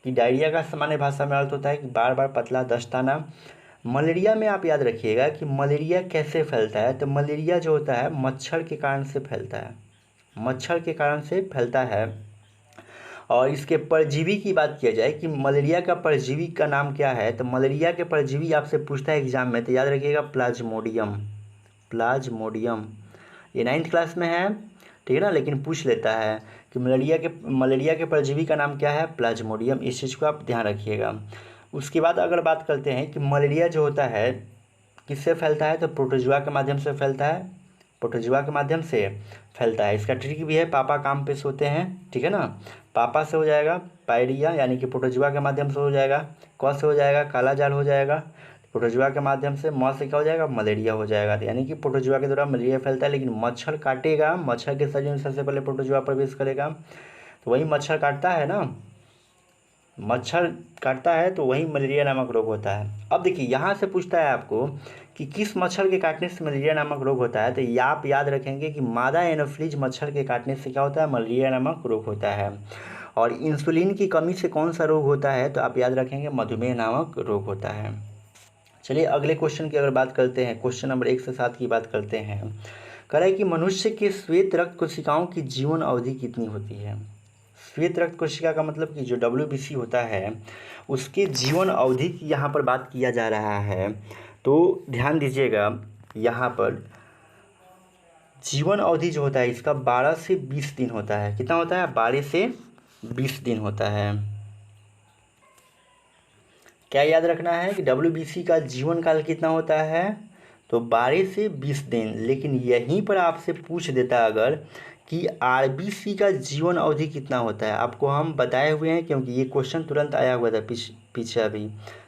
कि डायरिया का सामान्य भाषा में अर्थ होता है कि बार बार पतला दस्ताना। मलेरिया में आप याद रखिएगा कि मलेरिया कैसे फैलता है। तो मलेरिया जो होता है मच्छर के कारण से फैलता है, मच्छर के कारण से फैलता है। और इसके परजीवी की बात किया जाए कि मलेरिया का परजीवी का नाम क्या है, तो मलेरिया के परजीवी आपसे पूछता है एग्जाम में, तो याद रखिएगा प्लाज्मोडियम। प्लाज्मोडियम ये 9th क्लास में है, ठीक है ना, लेकिन पूछ लेता है कि मलेरिया के परजीवी का नाम क्या है? प्लाज्मोडियम। इस चीज़ को आप ध्यान रखिएगा। उसके बाद अगर बात करते हैं कि मलेरिया जो होता है किससे फैलता है, तो प्रोटोजुआ के माध्यम से फैलता है। प्रोटोजुआ के माध्यम से फैलता है। इसका ट्रिक भी है, पापा काम पे सोते हैं, ठीक है ना। पापा से हो जाएगा पायरिया, यानी कि प्रोटोजुआ के माध्यम से हो जाएगा। क से हो जाएगा काला जार हो जाएगा प्रोटोजुआ के माध्यम से। म से क्या हो जाएगा? मलेरिया हो जाएगा। यानी कि प्रोटोजुआ के द्वारा मलेरिया फैलता है। लेकिन मच्छर काटेगा, मच्छर के शरीर में सबसे पहले प्रोटोजुआ प्रवेश करेगा, तो वही मच्छर काटता है ना, मच्छर काटता है तो वही मलेरिया नामक रोग होता है। अब देखिए यहाँ से पूछता है आपको कि किस मच्छर के काटने से मलेरिया नामक रोग होता है, तो ये आप याद रखेंगे कि मादा एनोफ्लीज मच्छर के काटने से क्या होता है, मलेरिया नामक रोग होता है। और इंसुलिन की कमी से कौन सा रोग होता है, तो आप याद रखेंगे मधुमेह नामक रोग होता है। चलिए अगले क्वेश्चन की अगर बात करते हैं, क्वेश्चन नंबर 1 से 7 की बात करते हैं। कह रहा है कि मनुष्य के श्वेत रक्त कोशिकाओं की जीवन अवधि कितनी होती है। श्वेत रक्त कोशिका का मतलब कि जो WBC होता है उसके जीवन अवधि की यहाँ पर बात किया जा रहा है। तो ध्यान दीजिएगा, यहाँ पर जीवन अवधि जो होता है इसका 12 से 20 दिन होता है। कितना होता है, 12 से 20 दिन होता है। क्या याद रखना है कि WBC का जीवन काल कितना होता है, तो 12 से 20 दिन। लेकिन यहीं पर आपसे पूछ देता अगर कि RBC का जीवन अवधि कितना होता है, आपको हम बताए हुए हैं क्योंकि ये क्वेश्चन तुरंत आया हुआ था पीछे अभी।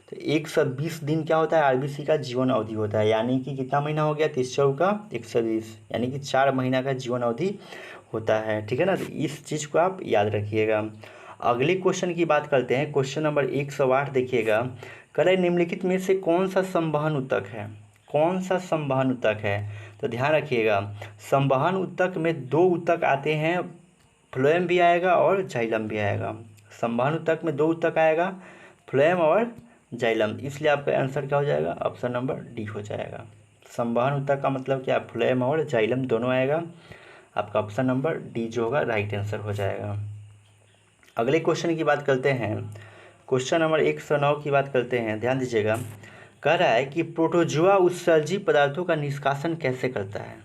तो 120 दिन क्या होता है, RBC का जीवन अवधि होता है। यानी कि कितना महीना हो गया, 30 चौका 120, यानी कि 4 महीना का जीवन अवधि होता है। ठीक है ना, तो इस चीज़ को आप याद रखिएगा। अगले क्वेश्चन की बात करते हैं, क्वेश्चन नंबर 108 देखिएगा। कह रहे निम्नलिखित में से कौन सा संवहन ऊतक है, कौन सा संवहन ऊतक है, तो ध्यान रखिएगा संवहन ऊतक में 2 ऊतक आते हैं, फ्लोएम भी आएगा और जाइलम भी आएगा। संवहन ऊतक में 2 ऊतक आएगा, फ्लोएम और जाइलम, इसलिए आपका आंसर क्या हो जाएगा, ऑप्शन नंबर डी हो जाएगा। संवहन ऊतक का मतलब क्या, फ्लोएम और जाइलम दोनों आएगा, आपका ऑप्शन नंबर डी जो होगा राइट आंसर हो जाएगा। अगले क्वेश्चन की बात करते हैं, क्वेश्चन नंबर 109 की बात करते हैं। ध्यान दीजिएगा, कह रहा है कि प्रोटोजुआ उत्सर्जी पदार्थों का निष्कासन कैसे करता है।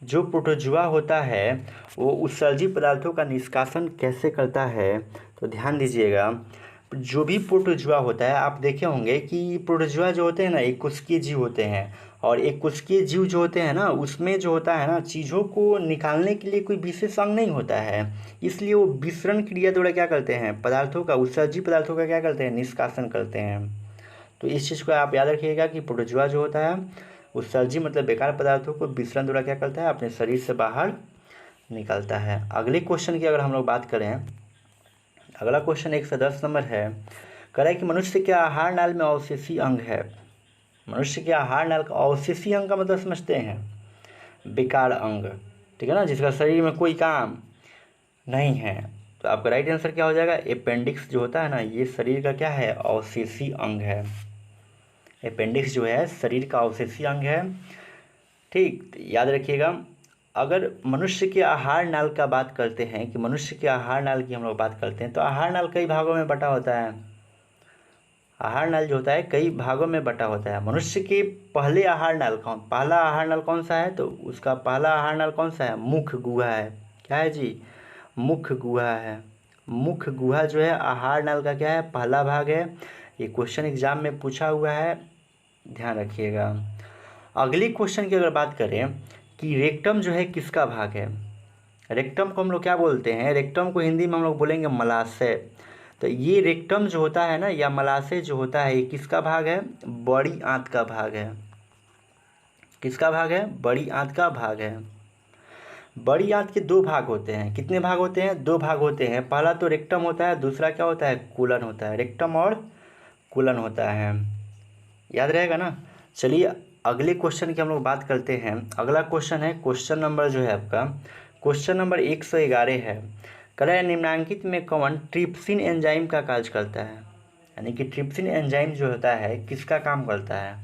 जो प्रोटोजुआ होता है वो उत्सर्जी पदार्थों का निष्कासन कैसे करता है, तो ध्यान दीजिएगा जो भी प्रोटोजुआ होता है, आप देखे होंगे कि प्रोटोजुआ जो होते हैं ना एक कोशिकीय जीव होते हैं, और एक कोशिकीय जीव जो होते हैं ना उसमें जो होता है ना चीज़ों को निकालने के लिए कोई विशेष अंग नहीं होता है, इसलिए वो विसरण क्रिया द्वारा क्या करते हैं, पदार्थों का, उत्सर्जी पदार्थों का क्या करते हैं, निष्कासन करते हैं। तो इस चीज़ को आप याद रखिएगा कि प्रोटोजुआ जो होता है उत्सर्जी मतलब बेकार पदार्थों को विसरण द्वारा क्या करता है, अपने शरीर से बाहर निकालता है। अगले क्वेश्चन की अगर हम लोग बात करें, अगला क्वेश्चन 110 नंबर है। कह रहा है कि मनुष्य के आहार नाल में अवशेषी अंग है। मनुष्य के आहार नाल का अवशेषी अंग का मतलब समझते हैं, बेकार अंग, ठीक है ना, जिसका शरीर में कोई काम नहीं है। तो आपका राइट आंसर क्या हो जाएगा, अपेंडिक्स जो होता है ना ये शरीर का क्या है, अवशेषी अंग है। अपेंडिक्स जो है शरीर का अवशेषी अंग है। ठीक, तो याद रखिएगा अगर मनुष्य के आहार नाल का बात करते हैं कि मनुष्य के आहार नाल की हम लोग बात करते हैं, तो आहार नाल कई भागों में बटा होता है। आहार नाल जो होता है कई भागों में बटा होता है। मनुष्य के पहले आहार नाल पहला आहार नाल कौन सा है, तो उसका पहला आहार नाल कौन सा है, मुख गुहा है। क्या है जी, मुख गुहा है। मुख गुहा जो है आहार नाल का क्या है, पहला भाग है। ये क्वेश्चन एग्जाम में पूछा हुआ है, ध्यान रखिएगा। अगले क्वेश्चन की अगर बात करें कि रेक्टम जो है किसका भाग है। रेक्टम को हम लोग क्या बोलते हैं, रेक्टम को हिंदी में हम लोग बोलेंगे मलाशय। तो ये रेक्टम जो होता है ना या मलाशय जो होता है ये किसका भाग है, बड़ी आंत का भाग है। किसका भाग है, बड़ी आंत का भाग है। बड़ी आंत के 2 भाग होते हैं। कितने भाग होते हैं, 2 भाग होते हैं। पहला तो रेक्टम होता है, दूसरा क्या होता है, कोलन होता है। रेक्टम और कोलन होता है, याद रहेगा ना। चलिए अगले क्वेश्चन की हम लोग बात करते हैं। अगला क्वेश्चन है, क्वेश्चन नंबर जो है आपका क्वेश्चन नंबर 111 है। कह रहा है निम्नांकित में कौन ट्रिप्सिन एंजाइम का कार्य करता है। यानी कि ट्रिप्सिन एंजाइम जो होता है किसका काम करता है,